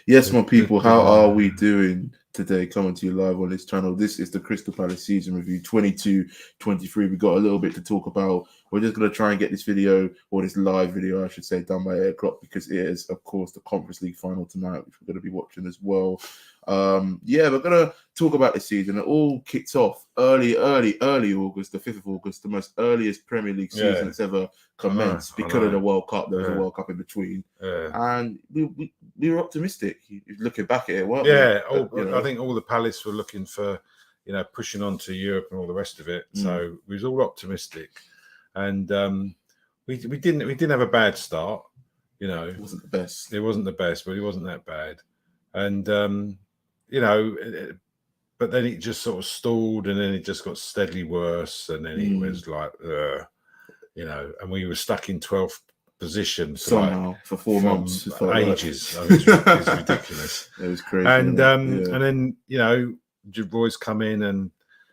Yes, my people, how are we doing today? Coming to you live on this channel. This is the Crystal Palace season review 22-23. We got a little bit to talk about. We're just going to try and get this video, or this live video, I should say, done by 8 o'clock because it is, of course, the Conference League final tonight, which we're going to be watching as well. Yeah, we're going to talk about this season. It all kicked off early August, the 5th of August, the most earliest Premier League season that's ever commenced because of the World Cup. There was a World Cup in between. And we were optimistic. Looking back at it, weren't we? I think all the Palace were looking for, pushing on to Europe and all the rest of it. So we was all optimistic, and we didn't have a bad start. It wasn't the best. It wasn't the best, but it wasn't that bad. And but then it just sort of stalled, and then it just got steadily worse, and then it was like, and we were stuck in 12th position for 4 months, for ages. I mean, it's ridiculous. It was crazy. And then Roy's come in and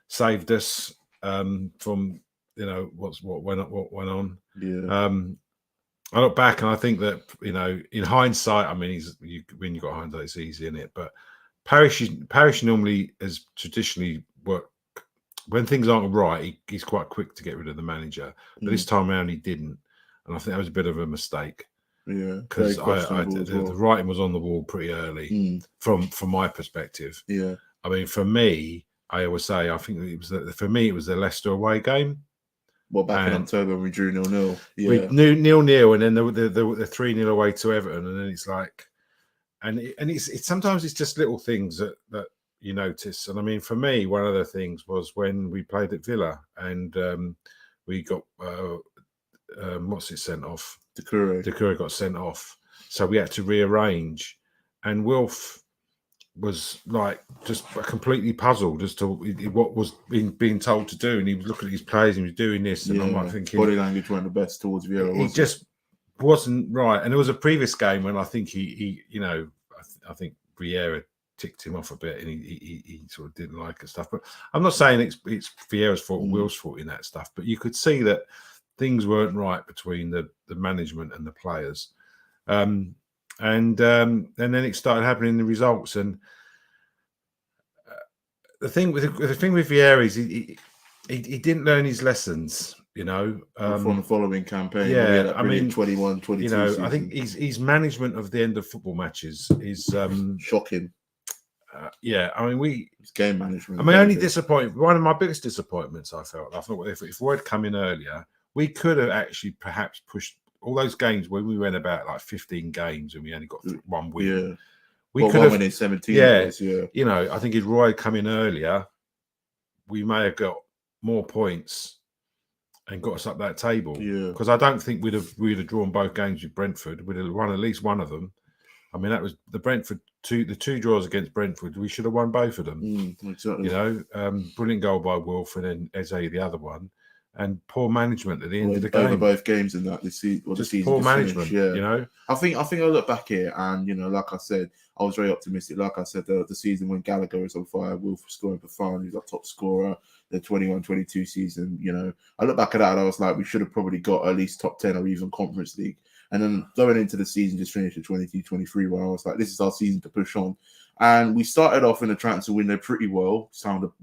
saved us from what went on. Yeah. I look back and I think that in hindsight, I mean, when you got hindsight, it's easy, isn't it? But Parish normally has traditionally worked when things aren't right. He's quite quick to get rid of the manager, but this time around he didn't, and I think that was a bit of a mistake. Yeah, because the writing was on the wall pretty early from my perspective. Yeah, I mean, for me, I always say I think it was the Leicester away game. Well, back in October we drew 0-0. Yeah, we 0-0, and then the 3-0 away to Everton, and then it's like, and it's sometimes it's just little things that you notice. And I mean, for me, one of the things was when we played at Villa and we got what's it sent off? Doucouré got sent off, so we had to rearrange, and Wilf was like just completely puzzled as to what was being told to do, and he was looking at his players and he was doing this, and I'm like thinking body language weren't the best towards Vieira. He just wasn't right. And there was a previous game when I think I think Vieira ticked him off a bit, and he sort of didn't like it stuff. But I'm not saying it's Vieira's fault or Will's fault in that stuff, but you could see that things weren't right between the management and the players. And then it started happening in the results. And the thing with Vieira is he didn't learn his lessons, from the following campaign. Yeah, I mean, 21, 22 season. I think his management of the end of football matches is shocking. I mean, it's game management. I mean, only disappointment. One of my biggest disappointments, I thought if Roy had come in earlier, we could have actually perhaps pushed all those games when we went about like 15 games and we only got 1 win. Yeah. We could have win 17. Yeah. I think if Roy had come in earlier, we may have got more points and got us up that table. Yeah. Because I don't think we'd have drawn both games with Brentford. We'd have won at least one of them. I mean, that was the Brentford the two draws against Brentford. We should have won both of them. Exactly. Brilliant goal by Wolf and then Eze the other one. And poor management at the end of the game. Over both games in that this season. Poor management, finished, I think I look back here and, like I said, I was very optimistic. Like I said, the season when Gallagher was on fire, Wolf was scoring for fun. He's our top scorer. The 21-22 season, I look back at that and I was like, we should have probably got at least top 10 or even Conference League. And then going into the season, just finished at 22-23, where I was like, this is our season to push on. And we started off in the transfer window pretty well.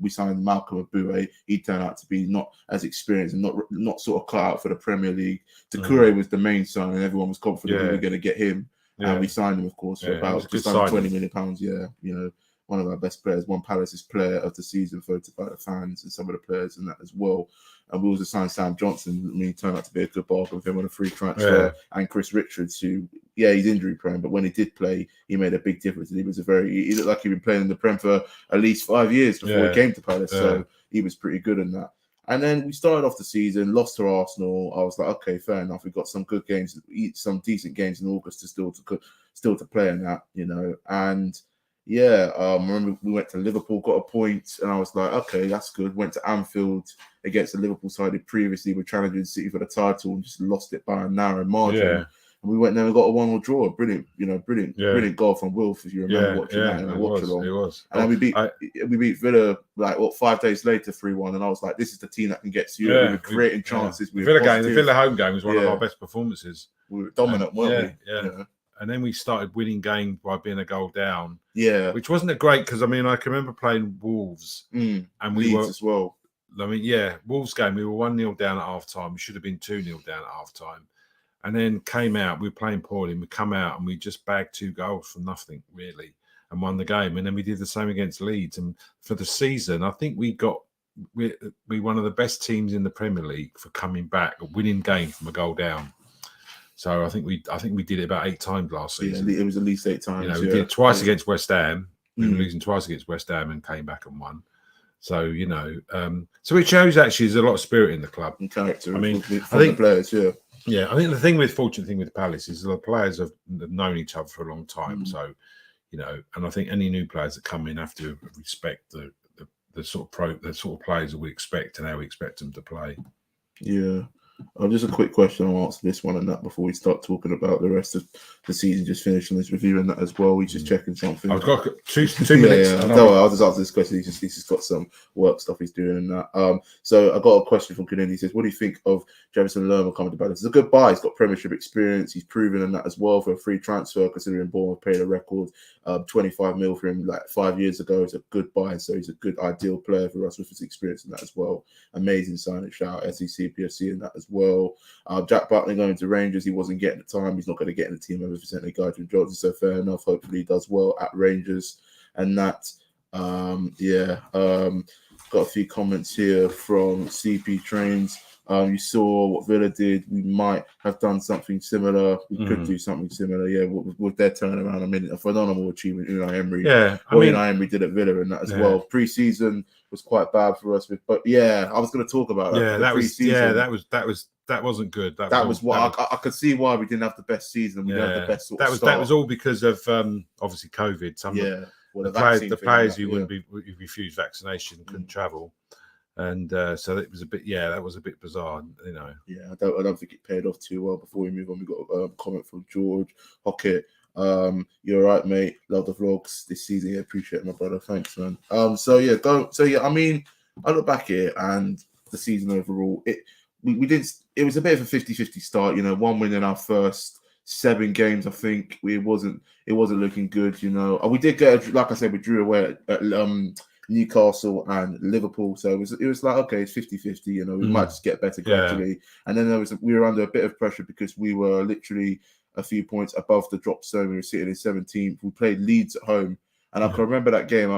We signed Malcolm Abue. He turned out to be not as experienced and not sort of cut out for the Premier League. Doucouré was the main sign, and everyone was confident we were going to get him. Yeah. And we signed him, of course, for about just under £20 million. Yeah, one of our best players, one Palace's player of the season, voted by the fans and some of the players and that as well. And we also signed Sam Johnson. I mean, he turned out to be a good bargain with him on a free transfer. Yeah. And Chris Richards, who, he's injury prone, but when he did play, he made a big difference. And he looked like he'd been playing in the Prem for at least 5 years before he came to Palace. Yeah. So he was pretty good in that. And then we started off the season, lost to Arsenal. I was like, okay, fair enough. We've got some good games, some decent games in August to still to play in that, And I remember we went to Liverpool, got a point, and I was like, okay, that's good. Went to Anfield against the Liverpool side who previously were challenging City for the title and just lost it by a narrow margin. Yeah. And we went there and got a 1-1 draw. Brilliant goal from Wilf, if you remember watching that in the watch along. It was. And then we beat Villa 5 days later 3-1, and I was like, this is the team that can get to you. We were creating chances. The Villa home game was one of our best performances. We were dominant, weren't we? Yeah. and then we started winning games by being a goal down. Yeah, which wasn't a great, because I mean I can remember playing Wolves and we Leeds were as well. I mean, yeah, Wolves game, we were 1-0 down at half time. We should have been 2-0 down at half time. And then came out, we were playing poorly, and we come out and we just bagged 2 goals from nothing, really, and won the game. And then we did the same against Leeds. And for the season, I think we one of the best teams in the Premier League for coming back, a winning game from a goal down. So I think we did it about 8 times last season. Yeah, it was at least 8 times. You know, we did it twice against West Ham. We were losing twice against West Ham and came back and won. So, you know, so it shows actually there's a lot of spirit in the club. And character. I mean, I think the players, yeah, I think the fortunate thing with Palace is the players have known each other for a long time. So, you know, and I think any new players that come in have to respect the sort of players that we expect and how we expect them to play. Yeah. Just a quick question. I'll answer this one and that before we start talking about the rest of the season. Just finishing this review and that as well. We're just checking something. I've got 2 minutes. Yeah. No, I'll just answer this question. He's just got some work stuff he's doing and that. So I got a question from Canini. He says, "What do you think of Jefferson Lerma coming to Palace? It's a good buy. He's got Premiership experience. He's proven in that as well for a free transfer. Considering Bournemouth paid a record 25 mil for him like 5 years ago. It's a good buy. So he's a good ideal player for us with his experience in that as well. Amazing signing. Shout out Cpfc and that as well. Jack Butlin going to Rangers, he wasn't getting the time. He's not going to get in the team ever for the guy to Johnson, so fair enough. Hopefully he does well at Rangers. And that, got a few comments here from CP Trains. You saw what Villa did. We might have done something similar. We could do something similar, with their turnaround. I mean, a phenomenal achievement. Unai Emery, Unai Emery did at Villa and that as well. Pre-season was quite bad for us, but I was going to talk about that. Yeah, that wasn't good. That was I could see why we didn't have the best season. We didn't have the best start. That was all because of obviously COVID. The players who refused vaccination couldn't travel. And so it was a bit, that was a bit bizarre, you know. Yeah, I don't think it paid off too well. Before we move on, we got a comment from George Hockett. You're right, mate. Love the vlogs this season. Yeah, appreciate it, my brother. Thanks, man. I mean, I look back here and the season overall, we didn't. It was a bit of a 50-50 start. You know, 1 win in our first 7 games. I think it wasn't looking good. You know, we did get, like I said, we drew away at Newcastle and Liverpool, so it was like, okay, it's 50-50, you know, we might just get better gradually. And then we were under a bit of pressure because we were literally a few points above the drop zone. We were sitting in 17th. We played Leeds at home, and I can remember that game.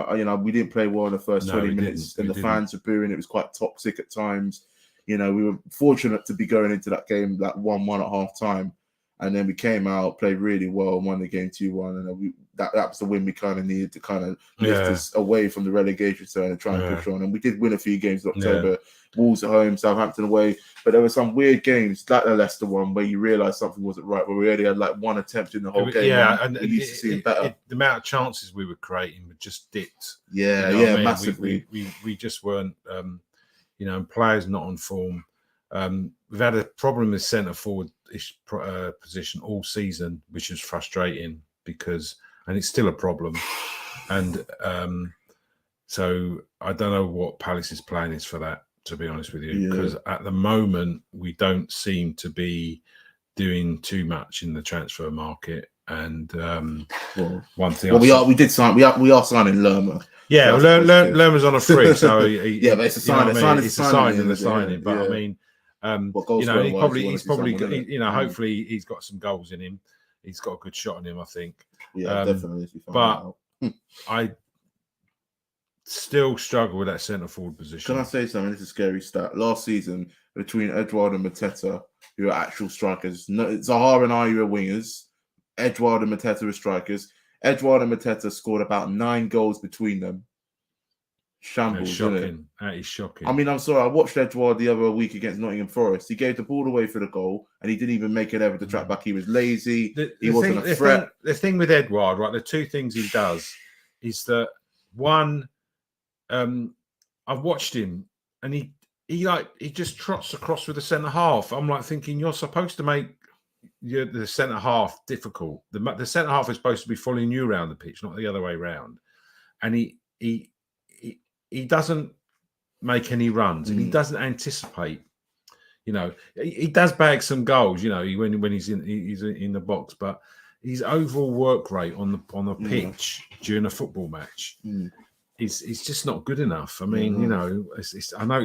We didn't play well in the first 20 minutes, and the fans were booing. It was quite toxic at times. You know, we were fortunate to be going into that game like 1-1 at half time. And then we came out, played really well, and won the game 2-1. And that was the win we kind of needed to kind of lift us away from the relegation zone and try and push on. And we did win a few games in October. Wolves at home, Southampton away. But there were some weird games, like the Leicester one, where you realise something wasn't right, where we only had like 1 attempt in the whole game. Yeah, and we used to see better. The amount of chances we were creating just dipped. Yeah, you know massively. We just weren't, players not on form. We've had a problem with centre forward position all season, which is frustrating and it's still a problem. And so I don't know what Palace's plan is for that, to be honest with you, because at the moment we don't seem to be doing too much in the transfer market. And one thing, we are signing Lerma. Yeah, Lerma's on a free, so but it's a sign. It's a sign and a signing. But I mean. He's probably hopefully he's got some goals in him. He's got a good shot on him, I think. Yeah, definitely. But I still struggle with that centre forward position. Can I say something? This is a scary stat. Last season, between Edouard and Mateta, who are actual strikers, Zaha and Ayew are wingers. Edouard and Mateta are strikers. Edouard and Mateta scored about 9 goals between them. Shambles, shocking. That is shocking. I mean, I'm sorry. I watched Edouard the other week against Nottingham Forest. He gave the ball away for the goal, and he didn't even make an effort to track back. He was lazy. He wasn't a threat. The thing with Edouard, right? The 2 things he does is that one, I've watched him, and he just trots across with the centre half. I'm like thinking, you're supposed to make the centre half difficult. The centre half is supposed to be following you around the pitch, not the other way around. And he doesn't make any runs, and he doesn't anticipate. You know, he does bag some goals. You know, when he's in the box, but his overall work rate on the pitch during a football match is just not good enough. I mean, you know, I know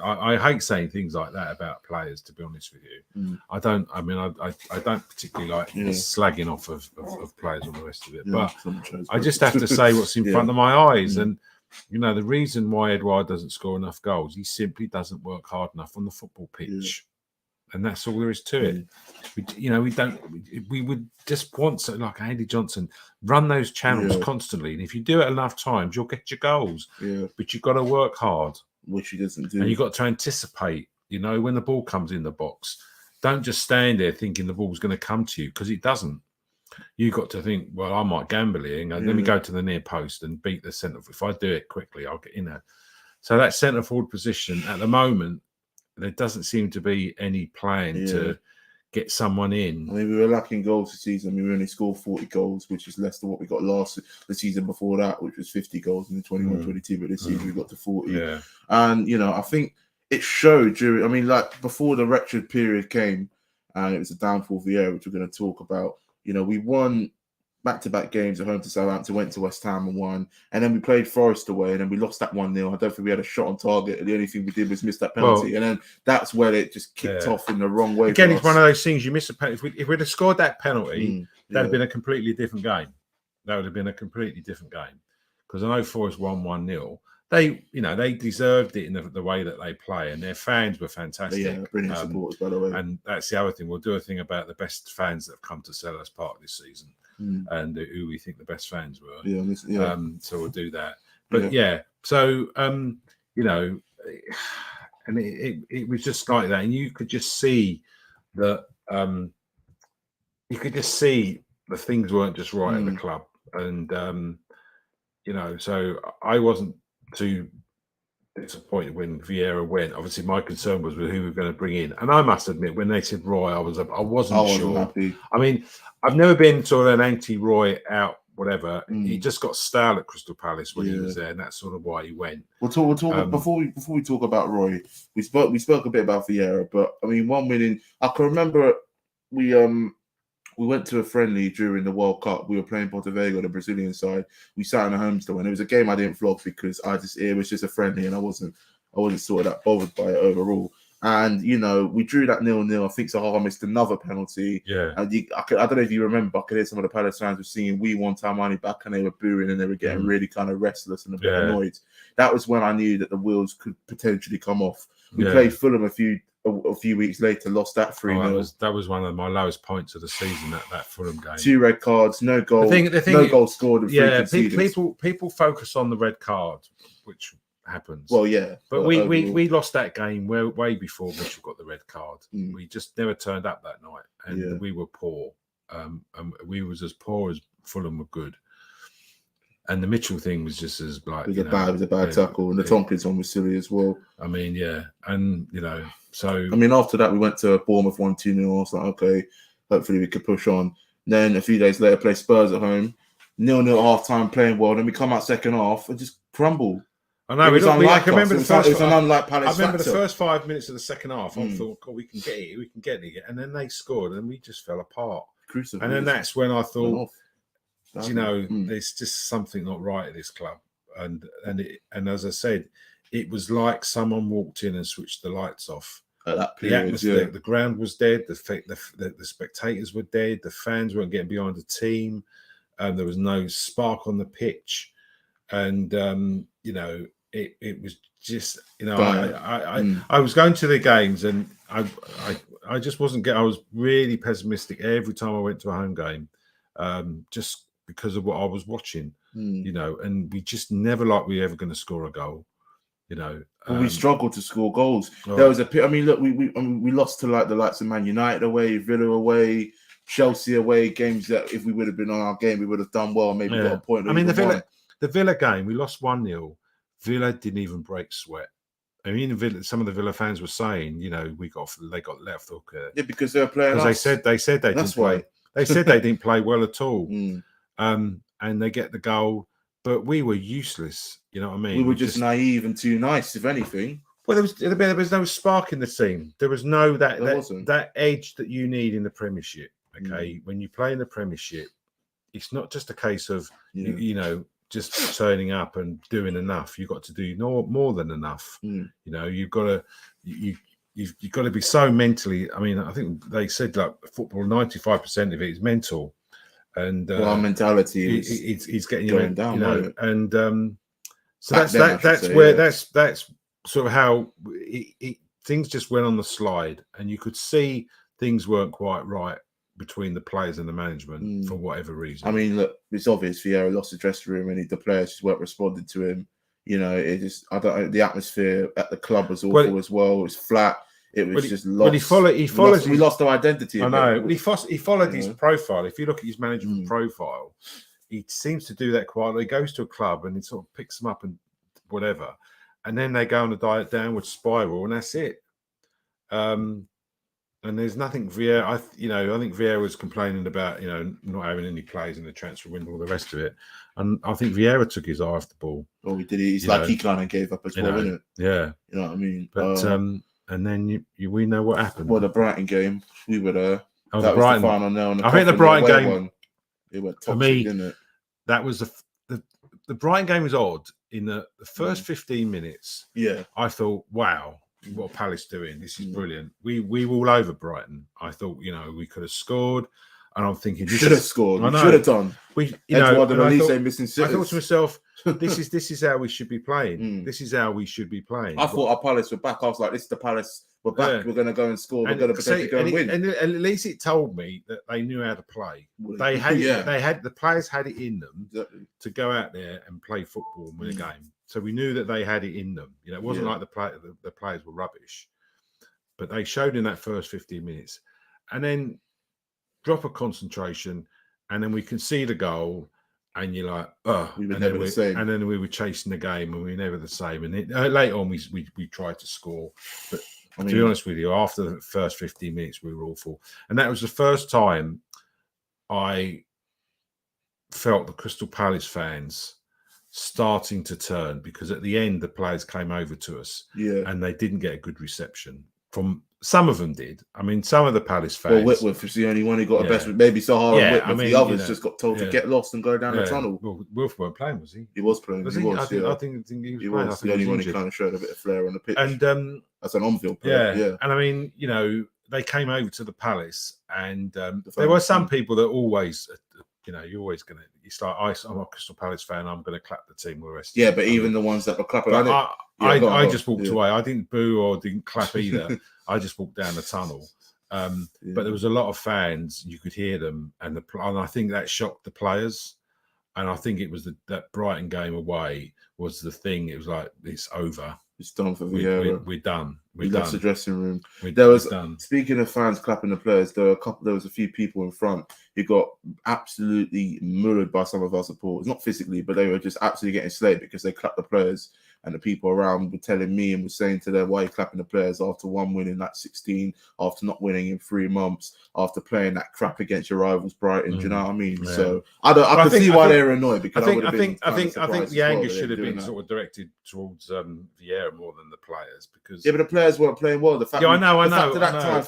I hate saying things like that about players. To be honest with you, I don't. I mean, I don't particularly like slagging off of players and the rest of it. But I just have to say what's in front of my eyes. And you know, the reason why Edouard doesn't score enough goals, he simply doesn't work hard enough on the football pitch. And that's all there is to it. We would just want something like Andy Johnson, run those channels constantly. And if you do it enough times, you'll get your goals. Yeah. But you've got to work hard. Which he doesn't do. And you've got to anticipate, you know, when the ball comes in the box. Don't just stand there thinking the ball's going to come to you, because it doesn't. You've got to think, well, I might gamble here. And let me go to the near post and beat the centre. If I do it quickly, I'll get in there. So that centre forward position at the moment, there doesn't seem to be any plan to get someone in. I mean, we were lacking goals this season. We only scored 40 goals, which is less than what we got the season before that, which was 50 goals in the 21-22. But this season we got to 40. Yeah. And, you know, I think it showed during, I mean, like before the wretched period came and it was a downfall of Vieira, which we're going to talk about, you know, we won back-to-back games at home to Southampton, went to West Ham and won. And then we played Forest away and then we lost that 1-0. I don't think we had a shot on target. The only thing we did was miss that penalty. And then that's where it just kicked off in the wrong way. Again, it's one of those things, you miss a penalty. If we'd have scored that penalty, that'd have been a completely different game. That would have been a completely different game. Because I know Forest won 1-0. They, you know, they deserved it in the way that they play, and their fans were fantastic. Yeah, brilliant supporters, by the way. And that's the other thing. We'll do a thing about the best fans that have come to Sellers Park this season, and who we think the best fans were. So we'll do that. But so you know, and it was just like that, and you could just see that the things weren't just right at the club, and you know, so I wasn't too disappointed when Vieira went. Obviously, my concern was with who we were going to bring in, and I must admit, when they said Roy, I wasn't sure. Happy. I mean, I've never been sort of an anti-Roy out, whatever. He just got stale at Crystal Palace when he was there, and that's sort of why he went. We'll talk before we talk about Roy. We spoke a bit about Vieira, but I mean, one winning. I can remember we went to a friendly during the World Cup. We were playing Porto Vega, the Brazilian side. We sat in a home store, and it was a game I didn't vlog because it was just a friendly, and I wasn't sort of that bothered by it overall. And you know, we drew that 0-0. I think Zaha missed another penalty. Yeah. And I don't know if you remember, I could hear some of the Palace fans were singing "We Want Our Money Back," and they were booing and they were getting really kind of restless and a bit annoyed. That was when I knew that the wheels could potentially come off. We played Fulham a few weeks later, lost that 3-0. That was one of my lowest points of the season. That Fulham game. 2 red cards, no goal. No goal scored. People focus on the red card, which happens. Well, yeah, but we lost that game way before Mitchell got the red card. We just never turned up that night, and we were poor. And we was as poor as Fulham were good. And the Mitchell thing was just as like it was a bad tackle, and the Tompkins one was silly as well. I mean, and you know, so I mean, after that we went to Bournemouth 1-2-0. I was like, okay, hopefully we could push on. Then a few days later, play Spurs at home, 0-0 at half time, playing well. Then we come out second half and just crumble. I know. I remember the first. It was an unlike Palace. I remember the first 5 minutes of the second half. I thought, God, we can get it, and then they scored, and we just fell apart. And then that's when I thought, you know, there's just something not right at this club, and as I said, it was like someone walked in and switched the lights off. At that period, the atmosphere, the ground was dead. The spectators were dead. The fans weren't getting behind the team. There was no spark on the pitch, and you know, it was just, you know, I was going to the games, and I just wasn't getting. I was really pessimistic every time I went to a home game, just because of what I was watching, you know, and we just never we were ever going to score a goal, you know. We struggled to score goals. There was I mean, look, we lost to like the likes of Man United away, Villa away, Chelsea away, games that if we would have been on our game, we would have done well, maybe got a point. I mean, the Villa game, we lost 1-0. Villa didn't even break sweat. I mean, some of the Villa fans were saying, you know, they got let off the hook. Yeah, because they were playing. Because they said they didn't play. They said they didn't play well at all. And they get the goal, but we were useless. You know what I mean? We were just naive and too nice, if anything. Well, there was no spark in the team. There was no that edge that you need in the Premiership. Okay, when you play in the Premiership, it's not just a case of you know, just turning up and doing enough. You've got to do more than enough. You know, you've got to you've got to be so mentally. I mean, I think they said like football, 95% of it is mental, and our mentality it's getting going down, you know, and so that's where that's sort of how things just went on the slide, and you could see things weren't quite right between the players and the management for whatever reason. I mean, look, it's obvious Vieira lost the dressing room and the players just weren't responding to him. You know, it just the atmosphere at the club was awful as well. It was flat. It was just lost. But we lost our identity. I know. He followed his profile. If you look at his management profile, he seems to do that quite. He goes to a club and he sort of picks them up and whatever, and then they go on a downward spiral, and that's it. And there's nothing Vieira. I think Vieira was complaining about not having any players in the transfer window, all the rest of it. And I think Vieira took his eye off the ball. Oh, he did. He's like he kind of gave up as well, isn't it? Yeah. You know what I mean? But and then we know what happened. Well, the Brighton game, we were there. Oh, that was the final nail on the I think the Brighton game one. It went toxic, for me, didn't it? That was the Brighton game was odd. In the first 15 minutes, I thought, wow, what Palace doing? This is brilliant. We were all over Brighton. I thought, we could have scored, and I'm thinking, should have scored. We should have done. Edouard and Elise missing sitters. I thought to myself, this is how we should be playing. This is how we should be playing. I thought our Palace were back. I was like, this is the Palace. We're back. Yeah. We're going to go and score. We're going to potentially go and win. And at least it told me that they knew how to play. They had the players had it in them to go out there and play football and win a game. So we knew that they had it in them. It wasn't like the players were rubbish, but they showed in that first 15 minutes, and then drop of concentration, and then we concede a goal, and you're like, oh, we were never the same. And then we were chasing the game, and we were never the same. And later on, we tried to score, but to be honest with you, after the first 15 minutes, we were awful, and that was the first time I felt the Crystal Palace fans starting to turn, because at the end the players came over to us and they didn't get a good reception. From some of them did. I mean, some of the Palace fans. Well, Whitworth was the only one who got a best. Maybe Sahara and Whitworth. The others just got told to get lost and go down the tunnel. Well, Wilf weren't playing, was he? He was playing. Was he? I think he was playing. Was the only one who kind of showed a bit of flair on the pitch. And that's an on-field player. Yeah. And I mean, they came over to the Palace, and there were some people that always. You're always going to. It's like I'm a Crystal Palace fan. I'm going to clap the team. The rest. Yeah, but even the ones that were clapping, I just walked away. I didn't boo or didn't clap either. I just walked down the tunnel. But there was a lot of fans. You could hear them, and I think that shocked the players. And I think it was that Brighton game away was the thing. It was like, it's over. It's done for Vieira. We're done. We left the dressing room. Done. Speaking of fans clapping the players, there was a few people in front who got absolutely murdered by some of our supporters. Not physically, but they were just absolutely getting slayed because they clapped the players. And the people around were telling me and were saying to them, why are you clapping the players after one win in that 16, after not winning in 3 months, after playing that crap against your rivals Brighton? Do you know what I mean? Yeah. So I can see why they're annoyed, because I think the anger should have been sort of directed towards Vieira more than the players, because but the players weren't playing well. The fact I know. Fact at that time,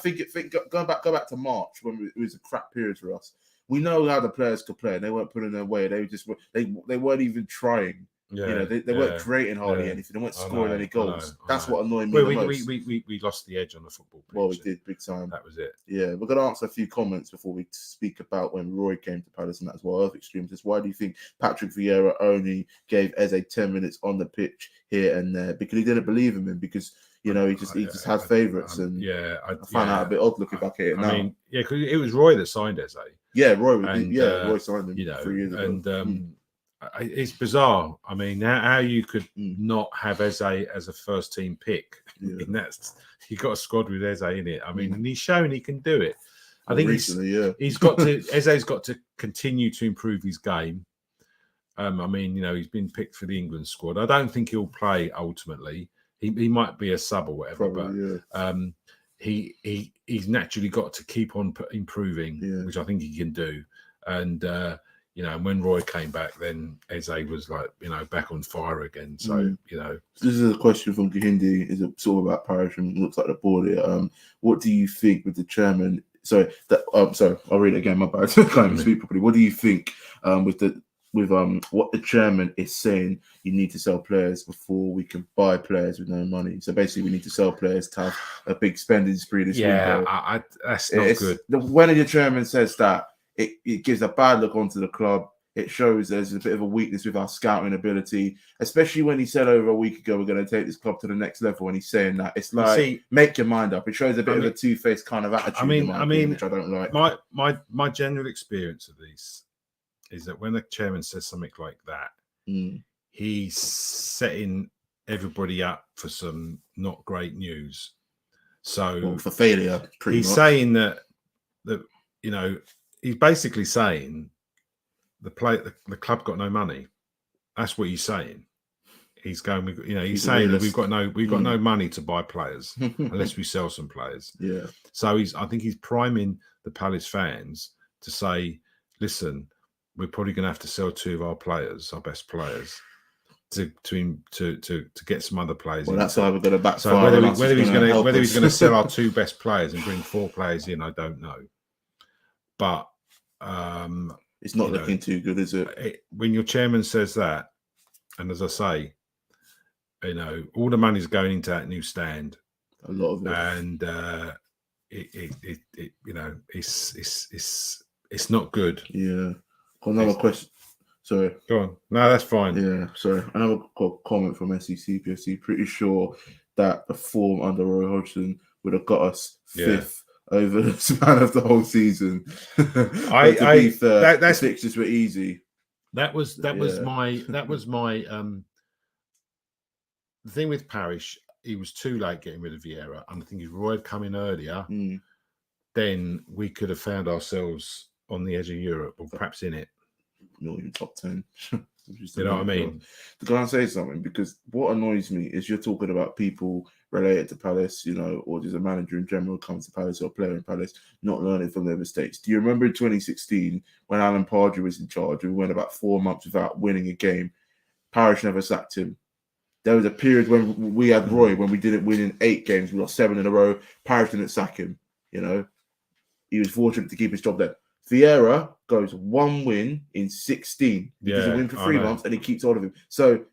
go back to March when it was a crap period for us. We know how the players could play, and they weren't putting their way. They just they weren't even trying. They weren't creating hardly anything. They weren't scoring any goals. That's what annoyed me the most. We lost the edge on the football pitch. Well, we did big time. That was it. Yeah, we're going to answer a few comments before we speak about when Roy came to Palace and that as well. Earth Extreme says, why do you think Patrick Vieira only gave Eze 10 minutes on the pitch here and there? Because he didn't believe in him, because he just has favourites. And I find out a bit odd looking back at it now. I mean, because it was Roy that signed Eze. Yeah, Roy signed him 3 years ago. And it's bizarre. I mean, how you could not have Eze as a first team pick. Yeah. And you got a squad with Eze in it. I mean, and he's shown he can do it. I think Eze's got to continue to improve his game. I mean, he's been picked for the England squad. I don't think he'll play ultimately. He might be a sub or whatever, but he's naturally got to keep on improving, which I think he can do. And when Roy came back, then Eze was like, back on fire again. So, This is a question from Gahindi. Is it sort of about Parish and looks like the board here. What do you think with the chairman sorry, I'll read it again. My bad. I can't even speak properly. What do you think with what the chairman is saying? You need to sell players before we can buy players with no money. So basically, we need to sell players to have a big spending spree this window. Yeah, that's not good. When your chairman says that, it gives a bad look onto the club. It shows there's a bit of a weakness with our scouting ability, especially when he said over a week ago we're going to take this club to the next level. And he's saying that it's like, make your mind up. It shows a bit of a two-faced kind of attitude. Which I don't like. My general experience of these is that when the chairman says something like that, he's setting everybody up for some not great news. So for failure, he's saying that he's basically saying the club got no money. That's what he's saying. He's going, he's saying that we've got no money to buy players unless we sell some players. Yeah. So I think he's priming the Palace fans to say, listen, we're probably going to have to sell 2 of our players, our best players, to get some other players. Well, that's either going to backfire. So whether he's going to sell our 2 best players and bring 4 players in, I don't know. But it's not looking too good, is it? When your chairman says that, and as I say, all the money's going into that new stand, a lot of it, and it's not good. Yeah. Another question. Sorry. Go on. No, that's fine. Yeah. Sorry. Another comment from Cpfc. Pretty sure that the form under Roy Hodgson would have got us 5th. Over the span of the whole season. The fixtures were easy. That was my the thing with Parish. He was too late getting rid of Vieira, and I think if Roy had come in earlier, then we could have found ourselves on the edge of Europe, or perhaps in it. Not even top 10. You know what I mean? Can I say something? Because what annoys me is you're talking about people related to Palace, or just a manager in general comes to Palace or a player in Palace, not learning from their mistakes. Do you remember in 2016 when Alan Pardew was in charge and we went about 4 months without winning a game? Parish never sacked him. There was a period when we had Roy, when we didn't win in 8 games, we lost 7 in a row. Parish didn't sack him. He was fortunate to keep his job there. Vieira goes 1 win in 16. He doesn't win for 3 months, and he keeps hold of him. So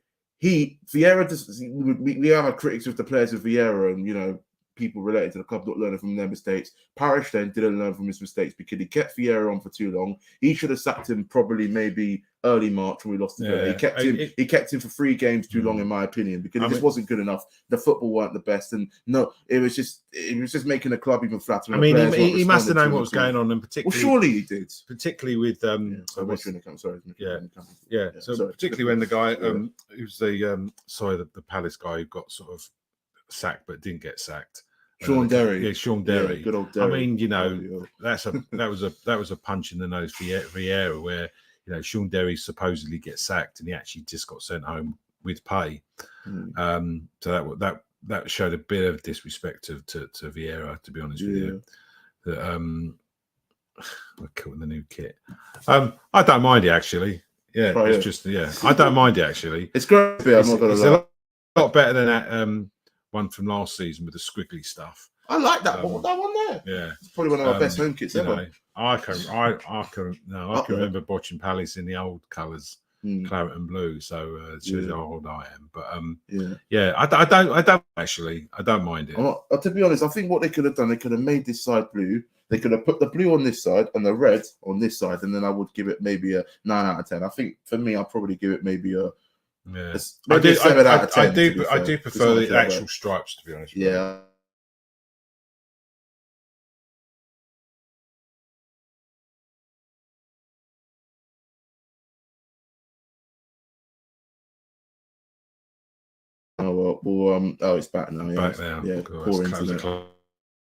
Vieira does. We have our critics with the players of Vieira, and people related to the club not learning from their mistakes. Parish then didn't learn from his mistakes because he kept Vieira on for too long. He should have sacked him probably maybe early March when we lost to Villa. He kept him for 3 games too long, in my opinion, because it just wasn't good enough. The football weren't the best, and it was just making the club even flatter. He must have known what was going on, and particularly. Well, surely he did. Particularly with So particularly when the guy who's the Palace guy who got sort of sacked but didn't get sacked. Sean Derry. Sean Derry. Yeah, good old Derry. That was a punch in the nose for Vieira, where Sean Derry supposedly gets sacked and he actually just got sent home with pay. So that showed a bit of disrespect to Vieira, to be honest with you. That we're cutting the new kit. I don't mind it actually. I don't mind it actually. It's great. I'm not gonna lie. A lot better than that one from last season with the squiggly stuff. I like that one. That one there. Yeah, it's probably one of our best home kits ever. I can remember watching Palace in the old colours, claret and blue. So it shows how old I am. But I don't actually. I don't mind it. To be honest, I think what they could have done, they could have made this side blue. They could have put the blue on this side and the red on this side, and then I would give it maybe a 9 out of 10. I think for me, I'll probably give it maybe a. Yeah, maybe a 7 out of 10. I do prefer the actual stripes, to be honest. Yeah. It's back now. Yeah. Back now. Yeah, cool. poor That was internet. a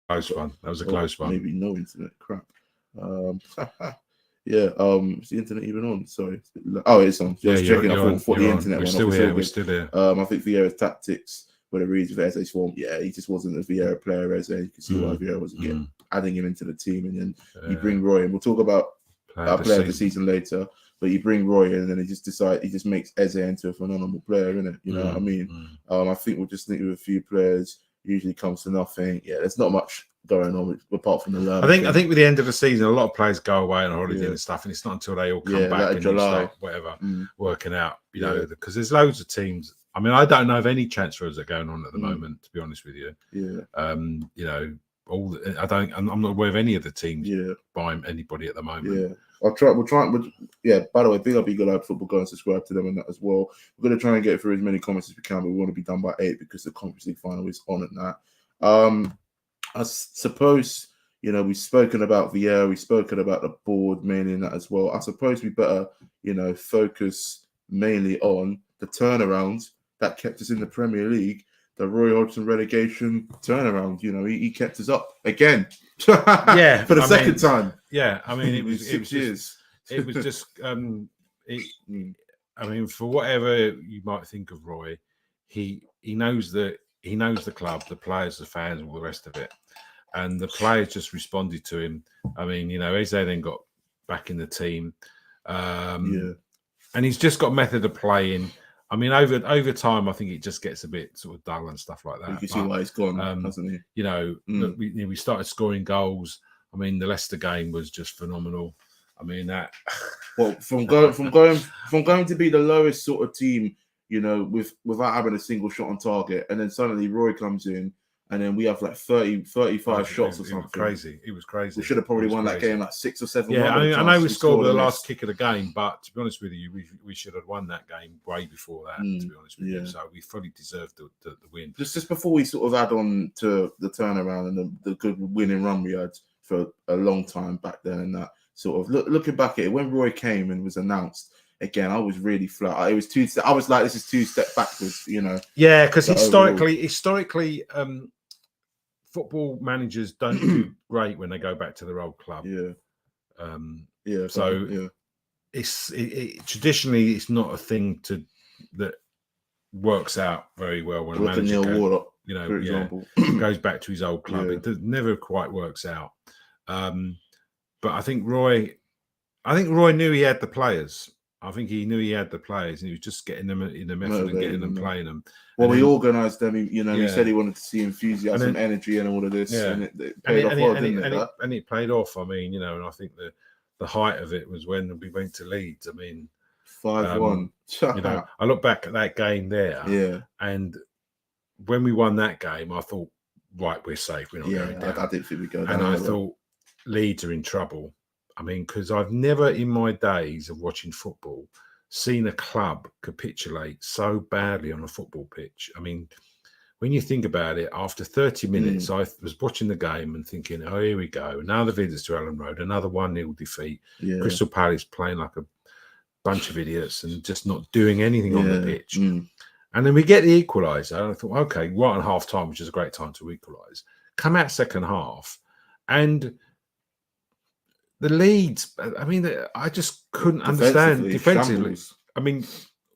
close one. That was a close one. Maybe no internet. Crap. Is the internet even on? Sorry. It's on. Just checking. I thought the internet we're went still off. here. We're still here. I think Vieira's tactics were the reason for Eze's form. Yeah, he just wasn't a Vieira player. Eze, you can see why Vieira wasn't adding him into the team, and then you bring Roy in. We'll talk about our player of the season later. But you bring Roy in, and then he just makes Eze into a phenomenal player, innit? You know what I mean? I think we'll just think of a few players usually comes to nothing. Yeah, there's not much going on apart from the learning. I think with the end of the season, a lot of players go away on holiday and stuff, and it's not until they all come back and July. You start working out, you know, because there's loads of teams. I mean, I don't know of any transfers that are going on at the moment, to be honest with you. Yeah. You know, I'm not aware of any of the teams buying anybody at the moment. Yeah. We'll try. By the way, big up Eagle Eye Football. Go and subscribe to them and that as well. We're going to try and get through as many comments as we can, but we want to be done by 8 because the Conference League final is on at that. I suppose, you know, we've spoken about Vieira, we've spoken about the board mainly in that as well. I suppose we better, you know, focus mainly on the turnarounds that kept us in the Premier League. The Roy Hodgson relegation turnaround, you know, he kept us up again. For the second time. Yeah, I mean, it was 6 years. It was just, I mean, for whatever you might think of Roy, he knows the club, the players, the fans, and all the rest of it. And the players just responded to him. I mean, you know, Eze then got back in the team. And he's just got method of playing. I mean, over time, I think it just gets a bit sort of dull and stuff like that. You can see why he's gone, hasn't he? You know, we started scoring goals. I mean, the Leicester game was just phenomenal. I mean, that. Well, from going to be the lowest sort of team, you know, without having a single shot on target, and then suddenly Roy comes in, and then we have like 35 shots or something. It was crazy. We should have probably won that game like 6 or 7. Yeah, I know we scored the last kick of the game, but to be honest with you, we should have won that game way before that. To be honest with you, so we fully deserved the win. Just before we sort of add on to the turnaround and the good winning run we had for a long time back then, and that sort of looking back at it when Roy came and was announced. Again, I was really flat. It was I was like, this is 2 steps backwards, you know. Yeah, because historically, football managers don't do great when they go back to their old club. It's traditionally it's not a thing that works out very well when a manager for example, goes back to his old club. It never quite works out. But I think Roy knew he had the players. I think he knew he had the players, and he was just getting them in the method and getting them playing them. Well, he organised them. He said he wanted to see enthusiasm, energy, and all of this, and it paid off well, didn't it? And it paid off. I mean, you know, and I think the height of it was when we went to Leeds. I mean, 5-1. You know, I look back at that game there, and when we won that game, I thought, right, we're safe. We're not going down. I didn't think we'd go down. And I thought Leeds are in trouble. I mean, because I've never in my days of watching football seen a club capitulate so badly on a football pitch. I mean, when you think about it, after 30 minutes, I was watching the game and thinking, oh, here we go. Another visits to Ellen Road, another 1-0 defeat. Crystal Palace playing like a bunch of idiots and just not doing anything on the pitch. And then we get the equaliser. And I thought, okay, right on half time, which is a great time to equalise. Come out second half and the Leeds, I mean, I just couldn't understand defensively. I mean,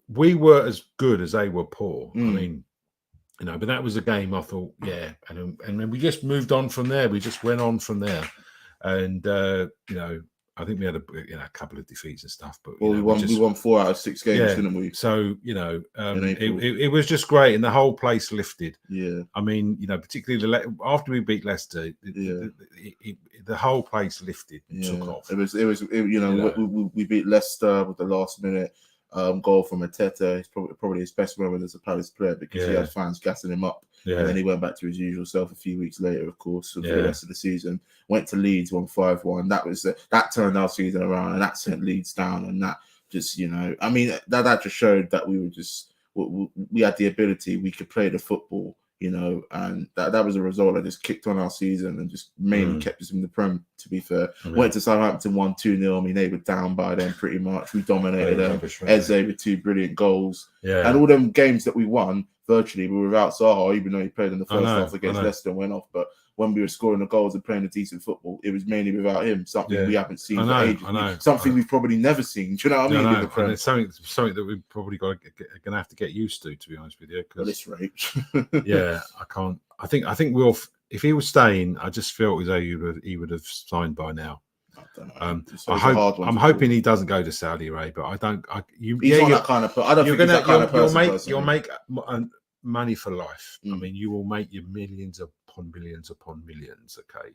we were as good as they were poor. I mean, you know, but that was a game I thought, and then we just moved on from there. We just went on from there, and you know, I think we had a couple of defeats and stuff, but we won 4 out of 6 games, didn't we? So you know, it was just great, and the whole place lifted. Yeah, I mean, you know, particularly after we beat Leicester, the whole place lifted, took off. It was we beat Leicester with the last minute goal from Ateta. He's probably his best moment as a Palace player because he had fans gassing him up. And then he went back to his usual self a few weeks later, of course, for the rest of the season. Went to Leeds, won 5-1. That turned our season around, and that sent Leeds down. And that just, you know, I mean, that just showed that we had the ability, we could play the football, you know, and that was a result that just kicked on our season and just mainly kept us in the Prem, to be fair. Went to Southampton, won 2-0. I mean, they were down by then pretty much. We dominated them. Eze with 2 brilliant goals. And all them games that we won, virtually, we were without Zaha, even though he played in the first half against Leicester and went off. But when we were scoring the goals and playing a decent football, it was mainly without him. Something we haven't seen for ages. Something we've probably never seen. Do you know what I mean? In the Prem. And it's something that we've probably going to have to get used to be honest with you. At this rate. I can't. I think we'll. If he was staying, I just feel as though he would have signed by now. I don't know. I'm hoping he doesn't go to Saudi Arabia, but I don't. He's not that kind of. I don't think he's that kind of person. You'll make money for life. I mean, you will make your millions upon millions upon millions, okay?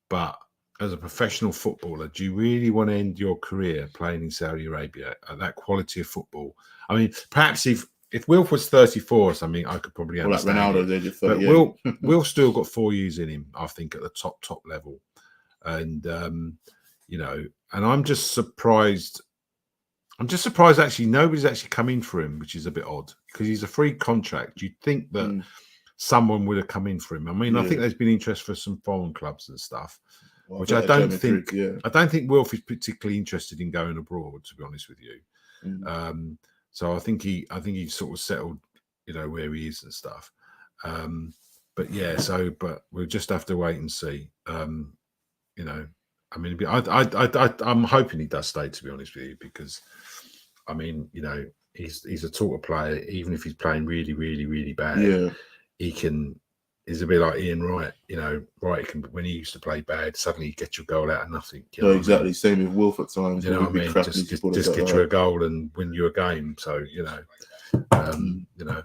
But as a professional footballer, do you really want to end your career playing in Saudi Arabia at that quality of football? I mean, perhaps if Wilf was 34 or something, I could probably understand like Ronaldo, it. But Wilf still got 4 years in him, I think, at the top level. And, you know, and I'm just surprised. Actually, nobody's actually come in for him, which is a bit odd because he's a free contract. You'd think that someone would have come in for him. I mean, I think there's been interest for some foreign clubs and stuff, which I don't think. I don't think Wilf is particularly interested in going abroad, to be honest with you. So I think he sort of settled, you know, where he is and stuff. But yeah, but we'll just have to wait and see. You know, I mean, I'm hoping he does stay, to be honest with you, because I mean, you know, he's a sort of player. Even if he's playing really, really, really bad, he can. He's a bit like Ian Wright. You know, Wright can, when he used to play bad, suddenly he gets your goal out of nothing. You know exactly. I mean? Same with Wolf at times. You know what I mean? Just get you a goal and win you a game. So you know, you know.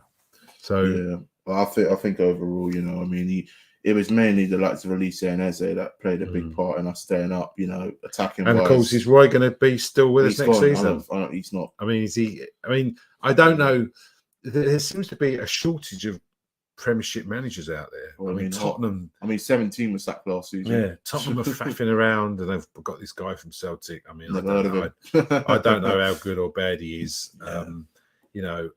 So yeah, well, I think overall, you know, I mean, it was mainly the likes of Elise and Eze that played a big part in us staying up, you know, attacking. And of course, is Roy going to be still with us next season? He's not. I mean, is he? I mean, I don't know. There seems to be a shortage of Premiership managers out there. Well, I mean, Tottenham. 17 was sacked last season. Yeah, Tottenham are faffing around, and they've got this guy from Celtic. I mean, I don't know how good or bad he is. You know.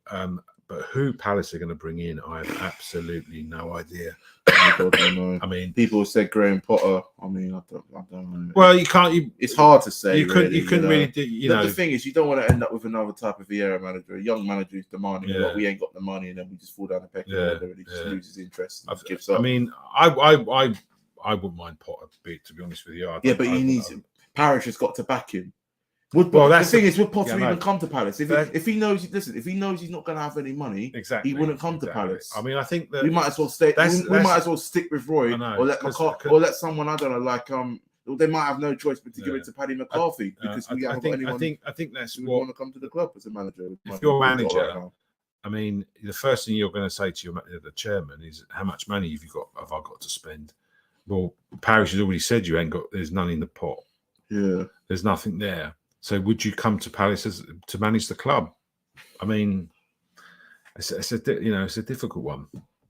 But who Palace are going to bring in, I have absolutely no idea. I mean, people said Graham Potter. I mean, I don't know. Well, you can't. It's hard to say. You couldn't really do. You know, the thing is, you don't want to end up with another type of Vieira manager, a young manager who's demanding. Like, we ain't got the money, and then we just fall down the pecking order, and he just loses interest. And gives up. I mean, I wouldn't mind Potter, to be honest with you. But he needs him. Parish has got to back him. Would Potter even come to Palace if he knows? Listen, if he knows he's not going to have any money, he wouldn't come to Palace. I mean, I think that we might as well stay. We might as well stick with Roy, or let someone, I don't know, like they might have no choice but to give it to Paddy McCarthy because we haven't got anyone. I think that's what want to come to the club as a manager. If you're a manager, I mean, the first thing you're going to say to the chairman is, "How much money have I got to spend?" Well, Parish has already said you ain't got. There's none in the pot. Yeah, there's nothing there. So would you come to Palace to manage the club? I mean, it's a difficult one.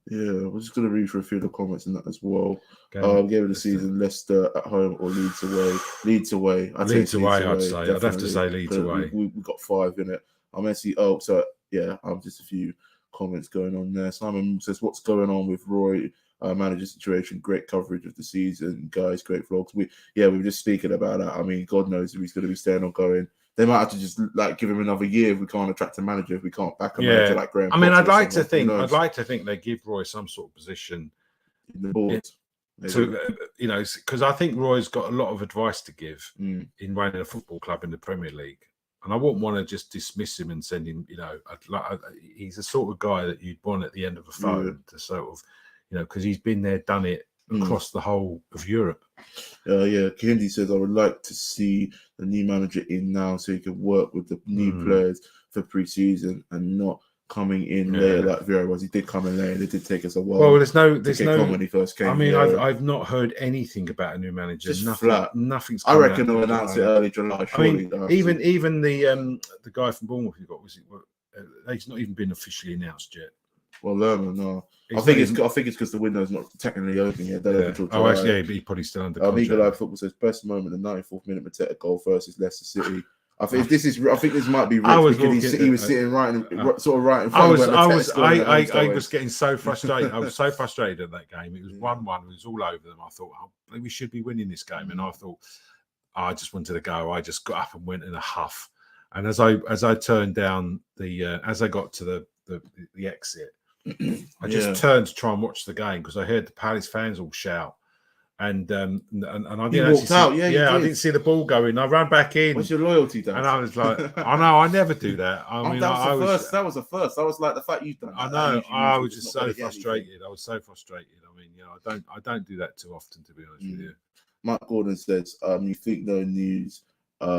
Yeah, we're just going to read through a few of the comments in that as well. Game of the season: Leicester at home or Leeds away? Leeds away. I'd say. Definitely. I'd have to say Leeds away. We got 5 in it. I'm actually. Just a few comments going on there. Simon says, "What's going on with Roy?" Manager situation, great coverage of the season, guys, great vlogs. We were just speaking about that. I mean, God knows if he's going to be staying or going. They might have to just give him another year if we can't attract a manager, if we can't back a manager like Graham. I mean, I'd like to think they give Roy some sort of position in the board. Because I think Roy's got a lot of advice to give in running a football club in the Premier League. And I wouldn't want to just dismiss him and send him, he's the sort of guy that you'd want at the end of a phone to sort of, because he's been there, done it across the whole of Europe. Kindi says, I would like to see the new manager in now so he can work with the new players for pre-season and not coming in later like Vieira was. He did come in later. It did take us a while. Well, there's no when he first came. I mean, I've not heard anything about a new manager. Just flat. Nothing's. I reckon they'll announce it early July. Surely, I mean, even the guy from Bournemouth you got he's not even been officially announced yet. Well, Lerman, no. I think it's because the window's not technically open yet. But he's probably still under contract. Eagle Eye Football says best moment, the 94th minute Mateta goal versus Leicester City. I think this might be Rich because he was sitting right in front of I was getting so frustrated. I was so frustrated at that game. It was 1-1. It was all over them. I thought, we should be winning this game. And I thought, I just wanted to go. I just got up and went in a huff. And as I turned down as I got to the exit, I just turned to try and watch the game because I heard the Palace fans all shout. And I didn't actually I didn't see the ball going. I ran back in. What's your loyalty, Dan? And I was like, I know, I never do that. That was the first. That was like the fact you've done. I know. I was just so frustrated. I was so frustrated. I mean, I don't do that too often, to be honest with you. Mike Gordon says, you think no news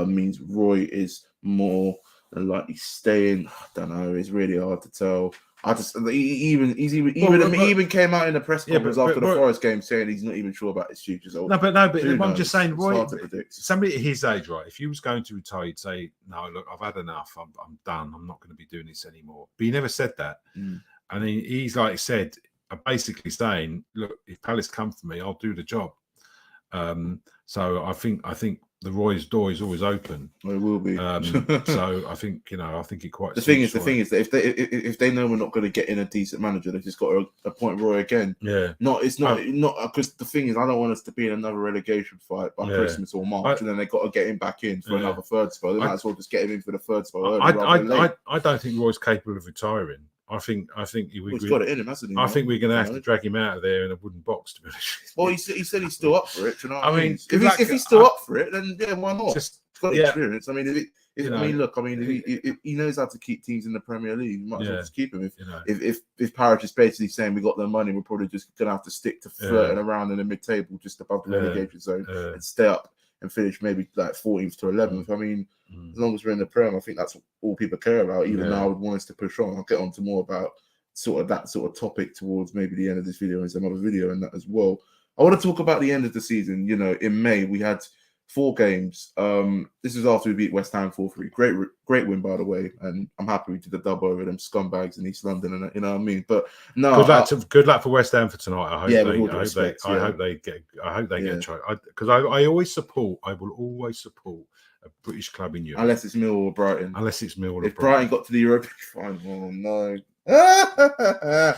means Roy is more and likely staying. I don't know. It's really hard to tell. He even came out in the press conference after the Forest game saying he's not even sure about his future. So but I'm just saying, it's hard to predict. Somebody at his age, right? If he was going to retire, he'd say, "No, look, I've had enough. I'm done. I'm not going to be doing this anymore." But he never said that, and he's like said, basically saying, "Look, if Palace come for me, I'll do the job." So I think the Roy's door is always open. Well, it will be. So I think it quite. The thing is that if they know we're not going to get in a decent manager, they've just got to appoint Roy again. Yeah. Not because the thing is, I don't want us to be in another relegation fight by Christmas or March, and then they've got to get him back in for another third spell. They might as well just get him in for the third spell. I don't think Roy's capable of retiring. I think he's got it in him, hasn't he? I think we're going to have to drag him out of there in a wooden box. To be honest. Well, he said he's still up for it. You know what I mean? If he's still up for it, then why not? He's got experience. I mean, if he knows how to keep teams in the Premier League, you might as well just keep him. If Parish is basically saying we got the money, we're probably just going to have to stick to flirting around in the mid-table, just above the relegation zone, and stay up and finish maybe like 14th to 11th. I mean, as long as we're in the Prem, I think that's all people care about. Even though I would want us to push on. I'll get on to more about that sort of topic towards maybe the end of this video and some other video and that as well. I want to talk about the end of the season. You know, in May we had 4 games. This is after we beat West Ham 4-3. Great win, by the way, and I'm happy we did the double over them scumbags in East London, and you know what I mean. But no, good luck for West Ham for tonight. I hope they get a try, because I will always support a British club in Europe, unless it's Millwall or Brighton. If Brighton got to the European final, oh no. I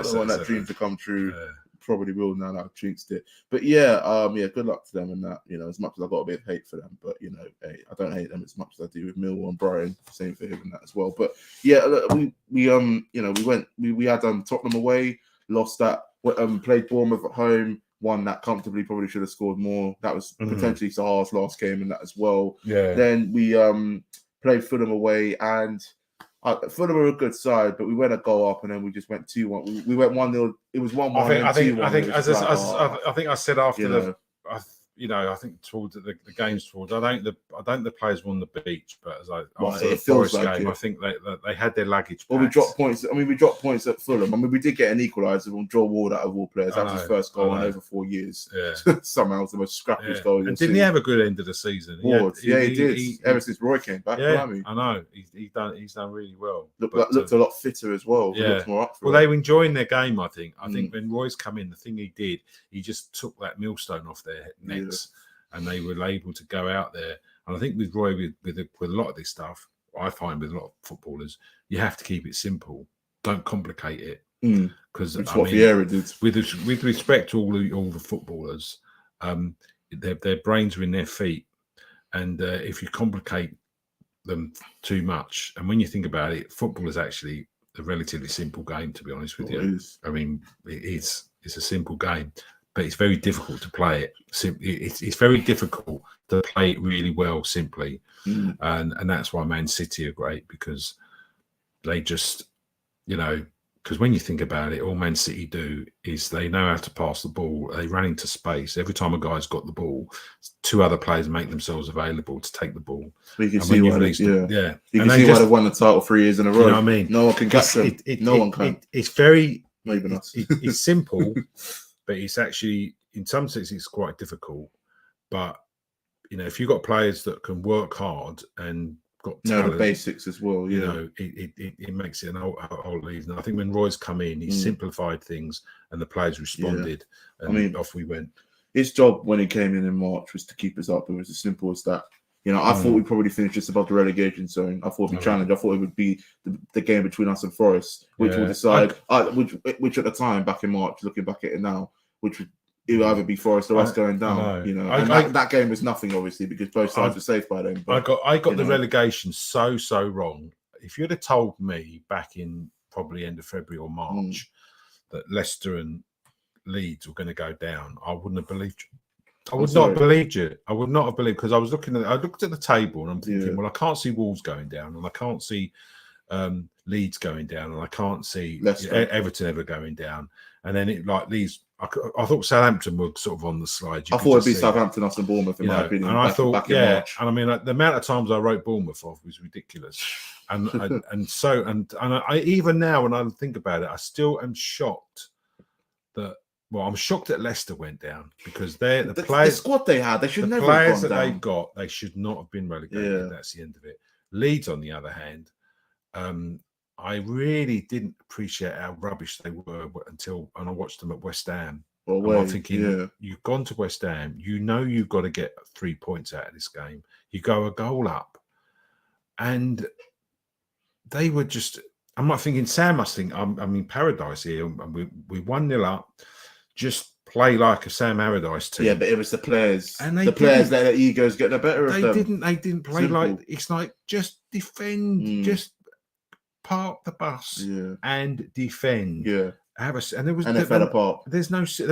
don't want that dream to come true. Probably will now that I've jinxed it. But good luck to them and that. You know, as much as I've got a bit of hate for them, but you know, hey, I don't hate them as much as I do with Millwall and Brighton. Same for him and that as well. But yeah, we had Tottenham away, lost that. Played Bournemouth at home, won that comfortably. Probably should have scored more. That was potentially Sahar's last game and that as well. Yeah. Then we played Fulham away, and Fulham were a good side, but we went a goal up, and then we just went 2-1. We went 1-0. It was 1-1. I think I said after I think towards the games towards. I don't think the players won the beach, but after the Forest game, I think they had their luggage. Well, we dropped points. I mean, we dropped points at Fulham. I mean, we did get an equaliser on Joel Ward out of all players. That was his first goal in over 4 years. Yeah. Somehow it's the most scrappiest goal. And didn't he have a good end of the season? Ward, he did. Ever since Roy came back, I know he's done really well. Looked a lot fitter as well. Yeah. Looked more up for they were enjoying their game. I think when Roy's come in, the thing he did, he just took that millstone off their necks. Yeah. And they were able to go out there. And I think with Roy, with a lot of this stuff, I find with a lot of footballers, you have to keep it simple. Don't complicate it. Because what Vieira did. With respect to all the footballers, their brains are in their feet. And if you complicate them too much, and when you think about it, football is actually a relatively simple game, to be honest with you. I mean, it's a simple game. But it's very difficult to play it. It's very difficult to play it really well simply, and that's why Man City are great, because they just, because when you think about it, all Man City do is they know how to pass the ball. They run into space. Every time a guy's got the ball, 2 other players make themselves available to take the ball. You can see why why they've won the title 3 years in a row. You know what I mean? No one can catch them. No one can. It's very, not even us. It's simple. But it's actually, in some sense, it's quite difficult. But, if you've got players that can work hard and got talent, the basics as well, it makes it an old league. And I think when Roy's come in, he simplified things and the players responded. And off we went. His job when he came in March was to keep us up. It was as simple as that. I thought we'd probably finish just above the relegation zone. I thought we'd challenge. I thought it would be the game between us and Forest, which will decide. Which at the time, back in March, looking back at it now, which would either be Forest or us going down. That game was nothing, obviously, because both sides were safe by then. But, I got the relegation so wrong. If you'd have told me back in probably end of February or March that Leicester and Leeds were going to go down, I wouldn't have believed you. I would not have believed you. I would not have believed, because I looked at the table and I'm thinking, well, I can't see Wolves going down, and I can't see Leeds going down, and I can't see Leicester. Everton ever going down. And then it like Leeds. I thought Southampton were sort of on the slide. I thought it'd be Southampton, Austin, Bournemouth, in my opinion. And I thought, back in March. and I mean, the amount of times I wrote Bournemouth off was ridiculous. And I even now, when I think about it, I still am shocked that. Well, I'm shocked that Leicester went down because they're the players. The squad they had, they should never players have that gone they've got, they should not have been relegated. Yeah. That's the end of it. Leeds, on the other hand, I really didn't appreciate how rubbish they were until I watched them at West Ham. I'm thinking, you've gone to West Ham, you've got to get 3 points out of this game. You go a goal up, and they were just. I'm not thinking Sam must think I'm in paradise here, and we 1-0 up. Just play like a Sam Allardyce team. Yeah, but it was the players, and the players that their egos get the better of them. They didn't play like it's like just defend, just park the bus and defend. Yeah, they fell apart. There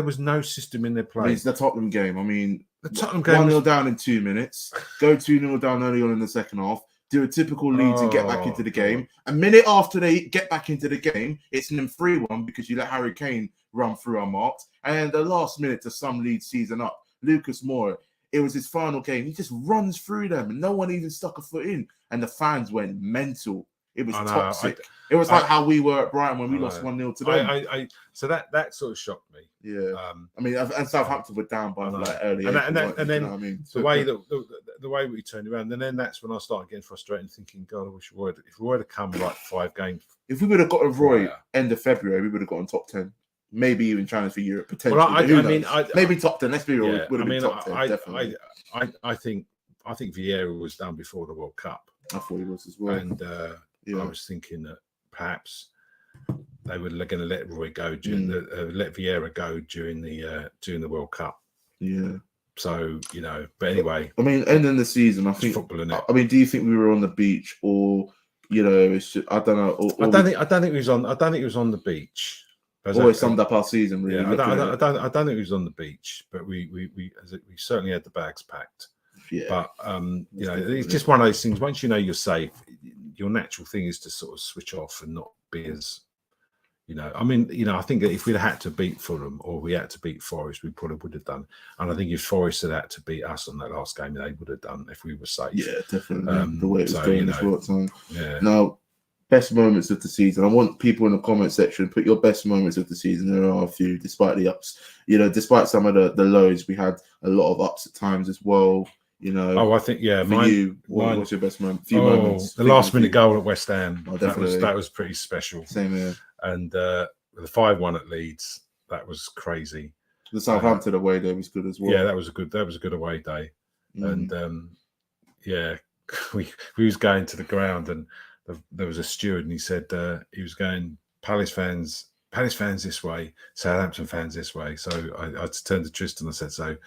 was no system in their play. I mean, it's the Tottenham game. I mean, the Tottenham game 1-0 down in 2 minutes. Go 2-0 down early on in the second half. Do a typical Leeds and get back into the game. A minute after they get back into the game, it's an 3-1 because you let Harry Kane run through unmarked. And the last minute to some Leeds season up, Lucas Moura, it was his final game. He just runs through them and no one even stuck a foot in. And the fans went mental. It was toxic. It was like how we were at Brighton when we lost 1-0 to them. So that sort of shocked me. Yeah. I mean, and Southampton were down by early. And then you know what I mean? the way we turned around, and then that's when I started getting frustrated, thinking, God, I wish we would. If we were to come like 5 games, if we would have got a Roy end of February, we would have gotten top 10. Maybe even challenge for Europe potentially. Well, maybe top 10. Let's be real. Yeah, would have been top 10. Definitely. I think Vieira was done before the World Cup. I thought he was as well. And I was thinking that perhaps they were going to let Roy go let Vieira go during the World Cup. Yeah. So but anyway. I mean, ending the season, I think. Football, innit? I mean, do you think we were on the beach, or it's just, I don't know. I don't think he was on. I don't think he was on the beach. Always summed up our season, really. Yeah, I don't think he was on the beach, but we certainly had the bags packed. Yeah. But it's just one of those things. Once you know you're safe, your natural thing is to sort of switch off and not be as, I mean, I think that if we'd had to beat Fulham or we had to beat Forest, we probably would have done. And I think if Forest had to beat us on that last game, they would have done if we were safe. Yeah, definitely. The way it was going as well. Time. Yeah. Now, best moments of the season. I want people in the comment section, put your best moments of the season. There are a few, despite the ups. Despite some of the lows, we had a lot of ups at times as well. I think what's your best moment? Few moments. The last minute goal at West Ham. Definitely. That was pretty special. Same here. And the 5-1 at Leeds, that was crazy. The Southampton away day was good as well. Yeah, that was a good away day. And we was going to the ground, and there was a steward, and he said he was going Palace fans this way, Southampton fans this way. So I turned to Tristan and I said, so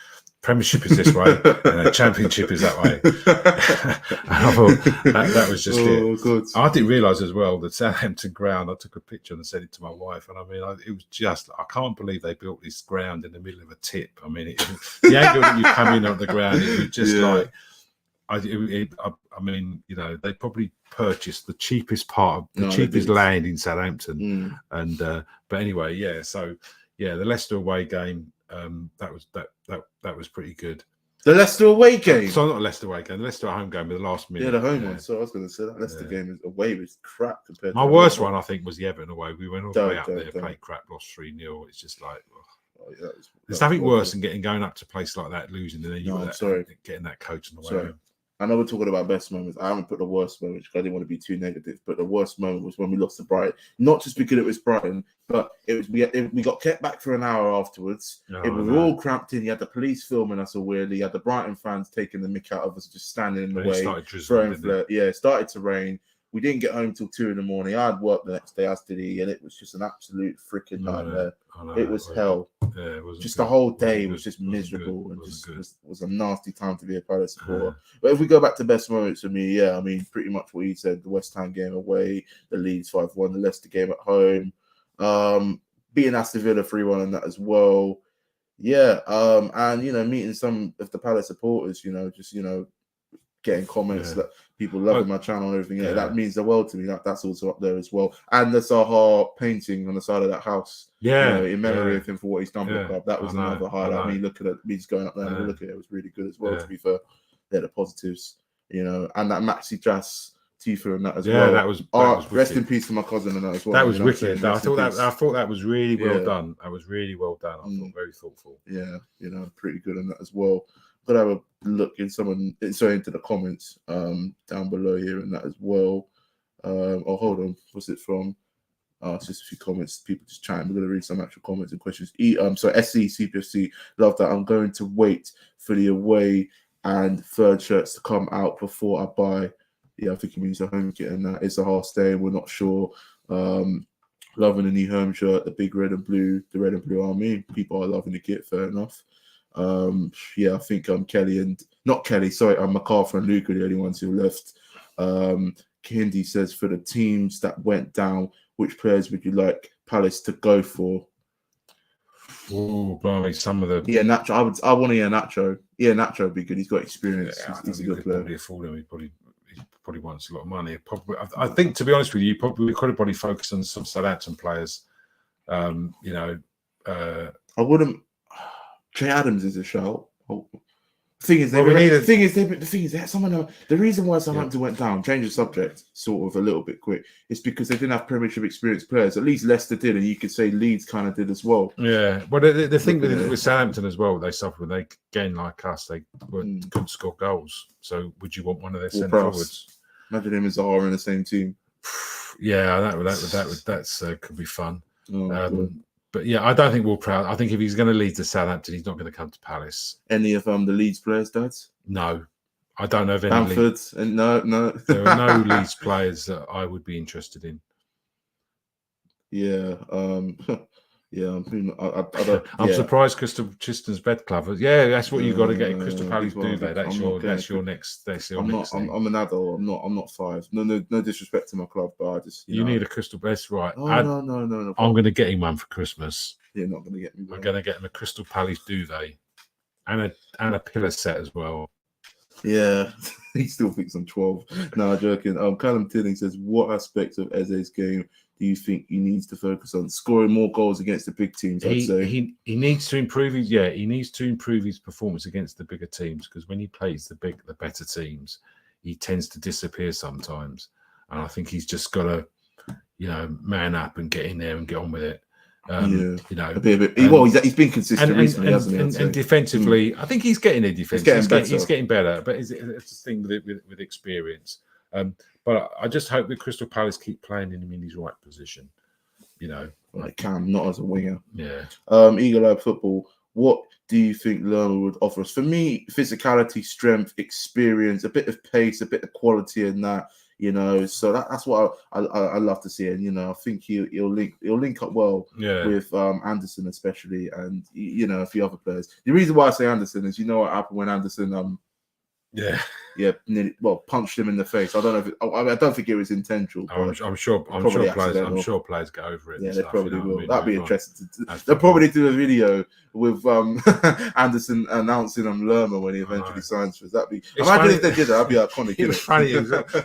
Premiership is this way, and Championship is that way. And I thought that was just it. Good. I didn't realise as well that Southampton ground, I took a picture and sent it to my wife, and I mean, it was just, I can't believe they built this ground in the middle of a tip. I mean, the angle that you come in on the ground, it was just like, I mean, they probably purchased the cheapest part of cheapest land in Southampton, and but anyway, so the Leicester away game, that was pretty good. The Leicester away game. So not Leicester away game, the Leicester home game with the last minute. Yeah, the home one. So I was going to say that Leicester game away was crap compared. My worst one, I think, was the Everton away. We went all the way up there, played crap, lost 3-0. It's just like. There's nothing worse than going up to a place like that, losing, and then getting that coach in the way. I know we're talking about best moments. I haven't put the worst moment because I didn't want to be too negative. But the worst moment was when we lost to Brighton. Not just because it was Brighton, but it was we got kept back for an hour afterwards. We were all cramped in. You had the police filming us all weirdly. You had the Brighton fans taking the mick out of us, just standing in the way, throwing flares. Yeah, it started to rain. We didn't get home till 2 a.m. I had work the next day, as did he, and it was just an absolute freaking nightmare. It was hell. Yeah, it wasn't just good. The whole day was just miserable and just was a nasty time to be a Palace supporter. But if we go back to best moments for me, I mean, pretty much what he said: the West Ham game away, the Leeds 5-1, the Leicester game at home, beating Aston Villa 3-1 and that as well. And meeting some of the Palace supporters, getting comments that people loving my channel and everything. Yeah, that means the world to me. That's also up there as well. And the Zaha painting on the side of that house. Yeah, in memory of him for what he's done for the club. That was another highlight. Me looking at me just going up there and look at it. It was really good as well. To be fair, the positives. And that Maxi Jazz Tifa and that as well. That was rest in peace to my cousin and that as well. That was wicked. I thought that was really well done. That was really well done. I thought very thoughtful. Yeah, pretty good on that as well. Got to have a look into the comments down below here and that as well. Hold on, what's it from? It's just a few comments, people just chatting. We're going to read some actual comments and questions. So Cpfc, love that. I'm going to wait for the away and third shirts to come out before I buy. Yeah, I think he means the home kit and that. It's a half stay, we're not sure. Loving the new home shirt, the big red and blue, the red and blue army. People are loving the kit, fair enough. I think MacArthur and Luke are the only ones who left. Hindi says, for the teams that went down, which players would you like Palace to go for? Oh, blimey, some of the Nacho. I want to hear Nacho. Yeah, Nacho would be good. He's got experience. He's a good player. Probably afford him. He probably wants a lot of money. I think, to be honest with you, we could have probably focused on some Southampton players. I wouldn't. Trey Adams is a shout. The reason why Southampton went down, change the subject sort of a little bit quick, is because they didn't have Premiership experienced players. At least Leicester did, and you could say Leeds kind of did as well. Yeah, well, the thing with Southampton as well, they suffered when they, again, like us, they couldn't score goals. So would you want one of their centre forwards? Imagine him and Zaha in the same team. Yeah, that could be fun. But yeah, I don't think Ward-Prowse. I think if he's going to lead to Southampton, he's not going to come to Palace. Any of the Leeds players, dads? No, I don't know of any. Bamford, and no. There are no Leeds players that I would be interested in. Yeah, I'm surprised Tristan's bed cover. Yeah, that's what you got to get. Crystal Palace do that. That's your next. I'm an adult. I'm not 5. No disrespect to my club, but I just you need a Crystal. That's right. No. I'm going to get him one for Christmas. You're not going to get me one. I'm going to get him a Crystal Palace duvet and a pillar set as well. Yeah, he still thinks I'm 12. No, joking. Callum Tilling says, what aspects of Eze's game do you think he needs to focus on? Scoring more goals against the big teams, I'd say. He needs to improve his performance against the bigger teams, because when he plays the better teams, he tends to disappear sometimes. And I think he's just got to, man up and get in there and get on with it. He's been consistent recently, hasn't he? And defensively, I think he's getting a defense. He's getting better, but it's a thing with experience. But I just hope that Crystal Palace keep playing him in his right position. Like Cam, not as a winger. Yeah. Eagle Eye Football. What do you think Lerma would offer us? For me, physicality, strength, experience, a bit of pace, a bit of quality in that. So that's what I love to see, and I think he'll link up well with Anderson especially, and a few other players. The reason why I say Anderson is what happened when Anderson punched him in the face. I don't know if I don't think it was intentional. I'm sure players get over it. Yeah, they probably will. That'd be interesting. They'll probably do a video with Anderson announcing Lerma when he eventually signs for us. Imagine if they did that. That'd be iconic. It was funny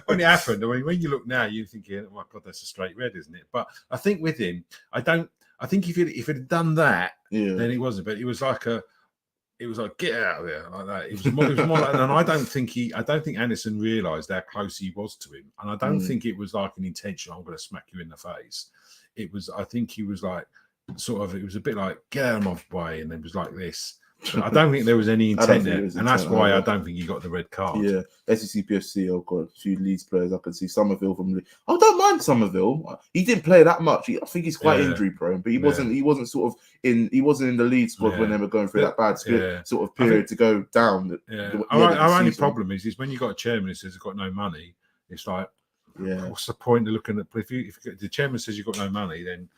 when it happened. I mean, when you look now, you're thinking, "Oh my God, that's a straight red, isn't it?" But I think with him, I think if it had done that, then it wasn't. But it was like get out of there like that. It was more like, and I don't think Anderson realised how close he was to him, and I don't think it was like an intention. I'm going to smack you in the face. It was. I think he was like sort of. It was a bit like get out of my way, and it was like this. But I don't think there was any intent there, and that's why I don't think he got the red card. Yeah, Cpfc. I've got a few Leeds players. I can see Somerville from. I don't mind Somerville. He didn't play that much. I think he's quite injury prone, but he wasn't. He wasn't sort of in. He wasn't in the Leeds squad when they were going through that bad sort of period to go down. Our only problem is when you got a chairman who says he's got no money. It's like, what's the point of looking at? If the chairman says you've got no money, then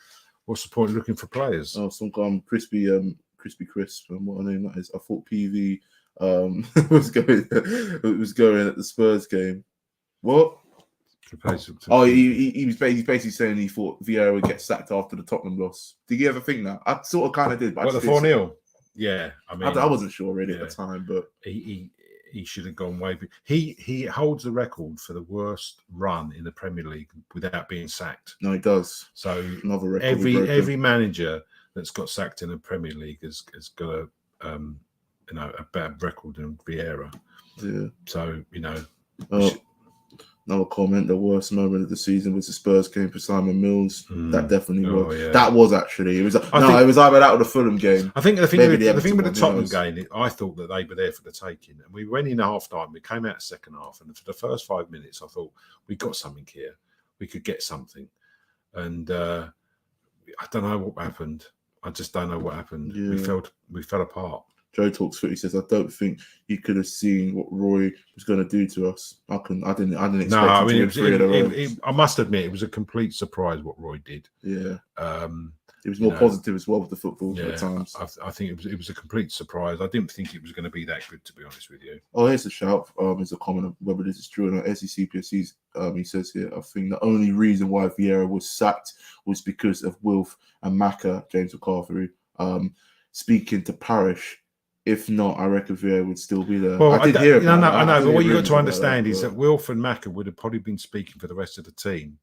what's the point of looking for players? Oh, some crispy Crisp, and what I name that is. I thought PV was going at the Spurs game. What? He was basically saying he thought Vieira would get sacked after the Tottenham loss. Did you ever think that? I sort of kind of did. But the 4-0? Yeah, I wasn't sure really at the time, but he should have gone way. He holds the record for the worst run in the Premier League without being sacked. No, he does. So another record every manager that's got sacked in the Premier League has got a bad record than Vieira. Yeah. So another comment. The worst moment of the season was the Spurs game for Simon Mills. That definitely was. Yeah. That was actually. It was. It was either that or the Fulham game. I think the thing with the Tottenham game, I thought that they were there for the taking, and we went in half time. We came out second half, and for the first 5 minutes, I thought we got something here. We could get something, and I don't know what happened. I just don't know what happened. Yeah. We fell apart. Joe Talks Foot. He says, "I don't think you could have seen what Roy was going to do to us. I didn't expect him to I must admit, it was a complete surprise what Roy did. Yeah, it was more positive as well with the football at times. I think it was a complete surprise. I didn't think it was going to be that good, to be honest with you. Oh, here's a shout. Here's a comment of whether this is true or not. Cpfc. He says here, I think the only reason why Vieira was sacked was because of Wilf and Maka, James McCarthy, speaking to Parish. If not, I reckon Vieira would still be there. Well, I did hear about I know. But what you got to understand is that Wilf and Maka would have probably been speaking for the rest of the team.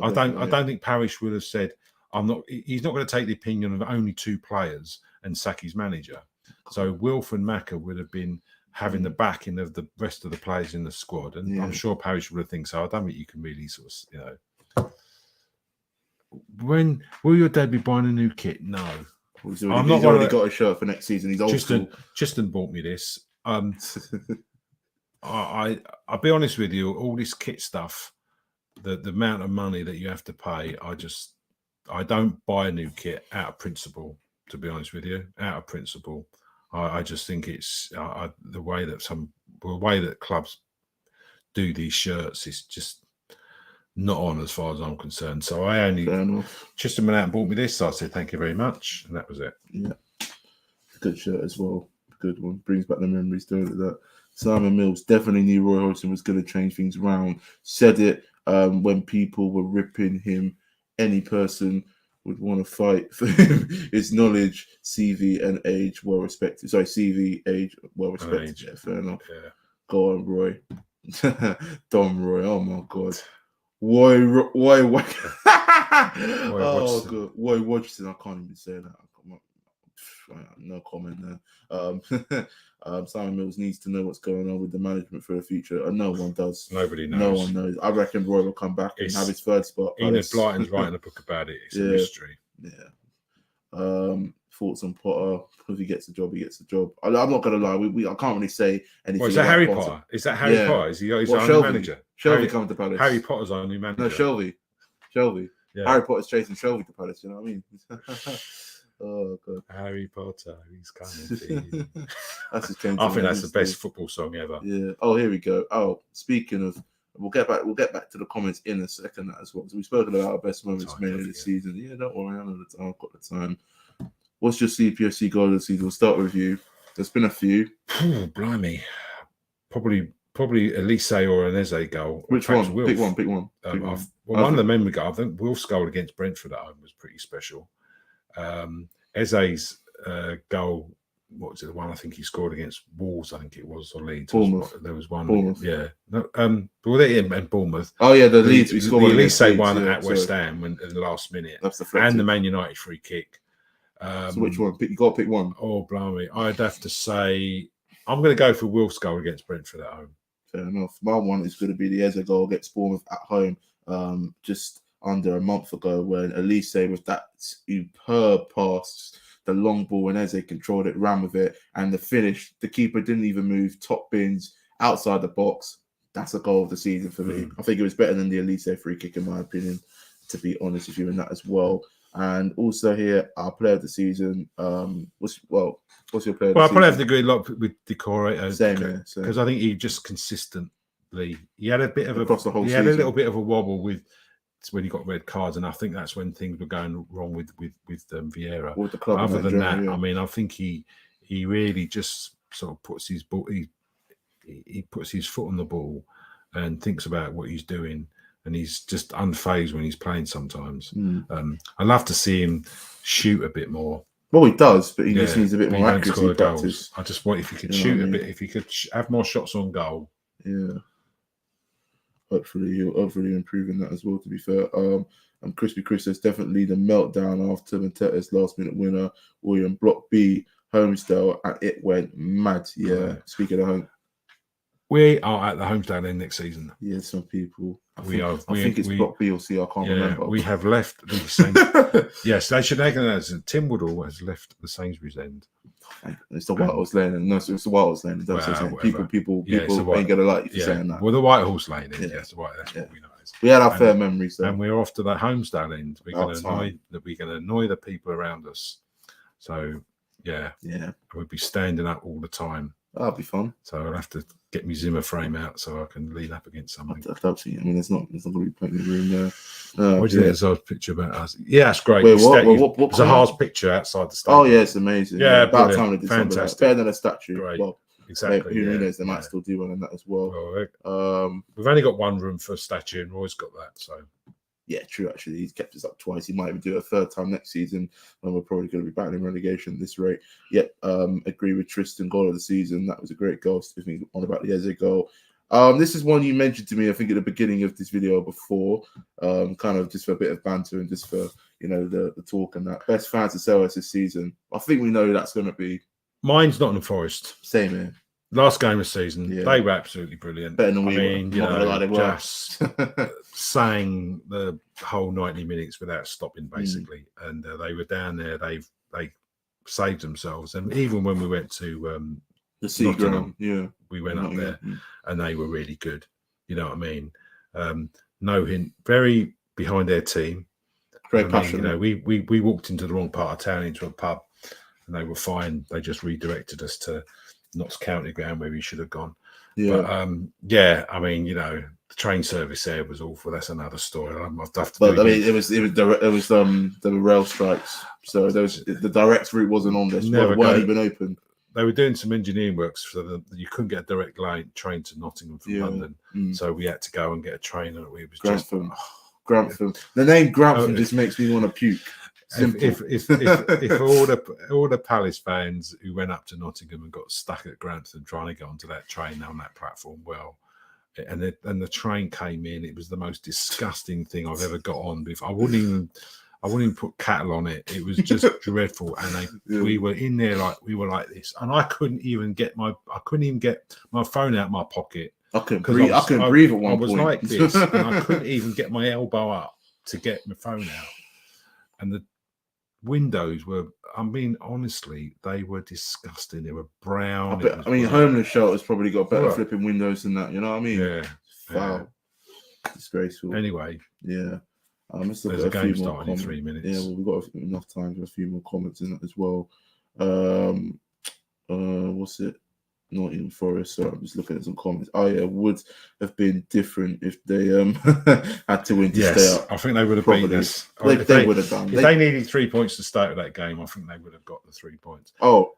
I don't think Parish would have said, he's not going to take the opinion of only 2 players and sack his manager. So Wilf and Maka would have been having the backing of the rest of the players in the squad. And I'm sure Parish would have think so. I don't think you can really sort of, When will your dad be buying a new kit? No. He's already got a shirt for next season. He's old school. Tristan bought me this. I'll be honest with you, all this kit stuff, the amount of money that you have to pay, I don't buy a new kit out of principle, to be honest with you. Out of principle. I just think it's the way that clubs do these shirts is just not on as far as I'm concerned. So I only just went out and bought me this. So I said thank you very much, and that was it. Yeah, good shirt as well. Good one. Brings back the memories, don't it? That Simon Mills definitely knew Roy Hodgson was going to change things around. Said it when people were ripping him. Any person would want to fight for him. His knowledge, CV, and age well respected. Sorry, CV, age well respected. Yeah, fair enough. Yeah. Go on, Roy. Dom Roy. Oh my God. Why Hodgson. I can't even say that. No comment there. Simon Mills needs to know what's going on with the management for the future, and no one does. Nobody knows. No one knows. I reckon Roy will come back and have his third spot. Enid Blyton's writing a book about it. It's a mystery. Yeah. Thoughts on Potter? If he gets the job, he gets the job. I'm not going to lie. I can't really say anything. Well, is that Harry Potter? Is that Harry Potter? Is he his own new manager? Shelby coming to Palace. Harry Potter's own new manager. No, Shelby. Yeah. Harry Potter's chasing Shelby to Palace. You know what I mean? Oh God. Harry Potter, he's coming. That's his change. I think that's the best football song ever. Yeah. Oh, here we go. Oh, speaking of, we'll get back to the comments in a second as well. So we've spoken about our best moments mainly this season. Yeah, don't worry, I know the time. I've got the time. What's your CPFC goal of the season? We'll start with you. There's been a few. Blimey. Probably Elise or an Eze goal. Which one? Pick one. One of the men we got, I think Wolf's goal against Brentford at home was pretty special. Eze's goal, what was it? The one I think he scored against Wolves, I think it was, or Leeds. Bournemouth. There was one. Bournemouth. Yeah. No, well, they and Bournemouth. Oh yeah, the Leeds. We scored the Elise one at West Ham in the last minute. That's the and the Man United free kick. So which one? You got to pick one. Oh, blimey. I'd have to say I'm going to go for Wolf's goal against Brentford at home. Fair enough. My one is going to be the Eze goal against Bournemouth at home. Just under a month ago, when Elise with that superb pass, the long ball, and Eze controlled it, ran with it, and the finish, the keeper didn't even move, top bins outside the box. That's a goal of the season for me. I think it was better than the Elise free kick, in my opinion, to be honest with you, in that as well. And also here, our player of the season. What's your player of the season? I probably have to agree a lot with Decorator. Same here. Because I think he just consistently, he had a bit of across the whole season. Had a little bit of a wobble with when he got red cards, and I think that's when things were going wrong with Vieira. With the club. Other than that, I mean, I think he really just sort of puts his ball, he puts his foot on the ball and thinks about what he's doing. And he's just unfazed when he's playing sometimes. I love to see him shoot a bit more. Well, he does, but he just needs a bit more accuracy practice. Goals. I just want if he could shoot a bit, if he could have more shots on goal. Yeah. Hopefully he'll improve in that as well, to be fair. And Crispy Chris says definitely the meltdown after Mateta's last minute winner, William Block B, Homestyle, and it went mad. Yeah. Speaking of home. We are at the Homestyle end next season. Yeah, some people. I think it's Block B or C, I can't remember. We have left the same. Yes, they should recognize that Tim Woodall has left the Sainsbury's end. It's the White Horse Lane. No, it's the White Horse Lane. People ain't gonna like you for saying that. Well, the White Horse Lane end, yes, the White. That's what we know. We had our fair memories, though. And we're off to that Homestyle end. We're going to annoy the people around us. So yeah, we'll be standing up all the time. That'll be fun. So I'll have to get my Zimmer frame out so I can lean up against something. I mean, there's not going to be plenty of room there. What do you think? There's a picture about us. Yeah, it's great. Wait, what There's a Haas picture outside the stadium. Oh yeah, it's amazing. Yeah, about time they did fantastic. Something like better than a statue. Great. Well, exactly. Who knows? They might still do one on that as well. We've only got one room for a statue, and Roy's got that. So yeah, true. Actually, he's kept us up twice. He might even do it a third time next season, when we're probably going to be battling relegation at this rate. Yep, agree with Tristan. Goal of the season. That was a great goal. Speaking on about the Eze goal. This is one you mentioned to me, I think, at the beginning of this video before, kind of just for a bit of banter and just for the talk and that. Best fans to sell us this season. I think we know that's going to be. Mine's Nottingham Forest. Same here. Last game of the season, they were absolutely brilliant. Better than we were. Just sang the whole 90 minutes without stopping, basically. And they were down there. They saved themselves. And even when we went to the Seagram, we went up there, and they were really good. You know what I mean? No hint, very behind their team. Very passionate. We walked into the wrong part of town, into a pub, and they were fine. They just redirected us to Notts County ground where we should have gone. Yeah. But I mean, the train service there was awful. That's another story. There were rail strikes, so the direct route wasn't on this. It weren't even open. They were doing some engineering works so you couldn't get a direct train to Nottingham from London, so we had to go and get a train, and it was Grantham. Grantham. The name Grantham just makes me want to puke. If all the Palace fans who went up to Nottingham and got stuck at Grantham trying to get onto that train on that platform, and the train came in, it was the most disgusting thing I've ever got on. I wouldn't even put cattle on it. It was just dreadful. And we were in there we were like this, and I couldn't even get my phone out of my pocket. I couldn't breathe at one point. I was like this, and I couldn't even get my elbow up to get my phone out. And the windows were, honestly, they were disgusting. They were brown. Homeless shelters probably got better flipping windows than that. You know what I mean? Yeah. Wow. Disgraceful. Anyway. Yeah. There's a game starting in 3 minutes. Yeah, well, we've got enough time for a few more comments in that as well. What's it? Nottingham Forest. So I'm just looking at some comments. Oh yeah, would have been different if they had to win to stay up. I think they would have beaten us. They would have done. If they needed 3 points to start with that game, I think they would have got the 3 points. Oh,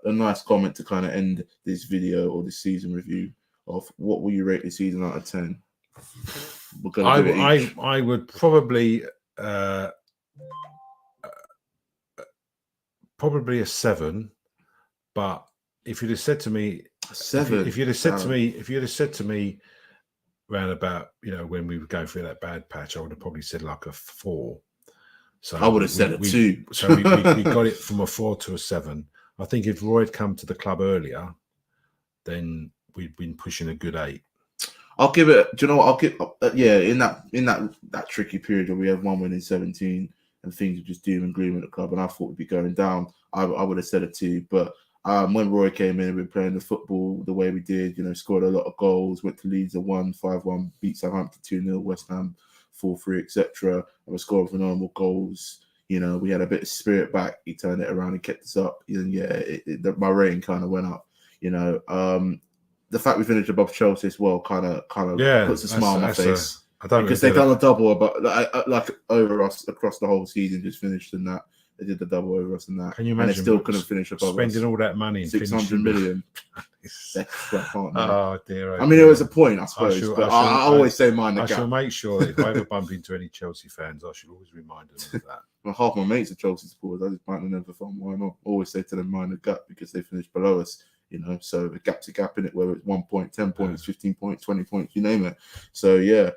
a nice comment to kind of end this video or this season review of what will you rate the season out of 10? I would probably a 7, but if you'd have said to me 7, if you'd have said to me round about when we were going through that bad patch, I would have probably said like a 4. So I would have said a 2. So we got it from a 4 to a 7. I think if Roy had come to the club earlier, then we'd been pushing a good 8. I'll give it. Do you know what? I'll give. In that tricky period where we had 1 win in 17 and things were just doom and gloom at the club, and I thought we'd be going down, I would have said a 2. But when Roy came in, we were playing the football the way we did. Scored a lot of goals. Went to Leeds 5-1, beat Southampton 2-0, West Ham 4-3, etc. And we're scoring phenomenal goals. We had a bit of spirit back. He turned it around and kept us up. And my rating kind of went up. The fact we finished above Chelsea as well kind of puts a smile on my face. Because they've done a double like over us across the whole season, just finished in that. They did the double over us in that. Can you imagine? And they still couldn't finish above spending all that money, 600 million. Oh dear. I mean, there was a point, I suppose, but I always say mind the gap. I shall make sure that if I ever bump into any Chelsea fans, I should always remind them of that. Well, half my mates are Chelsea supporters. I just mind them for fun. Why not? Always say to them, mind the gap, because they finished below us. You know, so the gap's a gap in it, whether it's 1 point, 10 points, 15 points, 20 points, you name it. So yeah.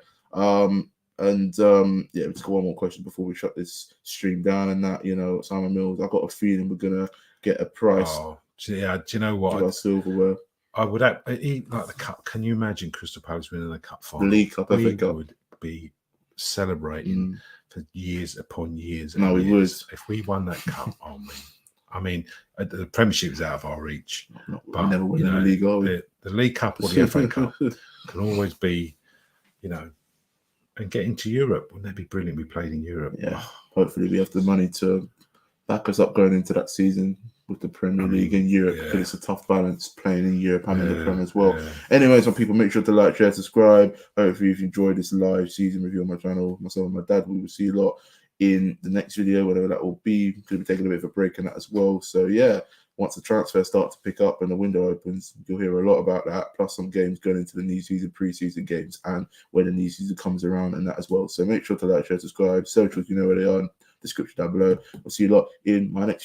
We've just got one more question before we shut this stream down. And that, you know, Simon Mills, I've got a feeling we're gonna get a price. Oh, yeah. Do you know what? Silverware. I would have like the cup. Can you imagine Crystal Palace winning the cup final? The League Cup, we would be celebrating for years upon years. No, we would. If we won that cup. I mean, the Premiership is out of our reach. But we never win the league, are we? The League Cup or the FA Cup can always be, you know, and get into Europe. Wouldn't that be brilliant? We played in Europe. Yeah. Hopefully we have the money to back us up going into that season with the Premier League in Europe, because it's a tough balance playing in Europe and in the Prem as well. Anyways, people, make sure to like, share, subscribe. Hopefully if you enjoyed this live season review on my channel, myself and my dad, we will see you a lot in the next video, whatever that will be. Going to be taking a bit of a break in that as well. So yeah, once the transfers start to pick up and the window opens, you'll hear a lot about that, plus some games going into the new season, pre-season games, and when the new season comes around and that as well. So make sure to like, share, subscribe. Socials, you know where they are, description down below. I'll see you a lot in my next video.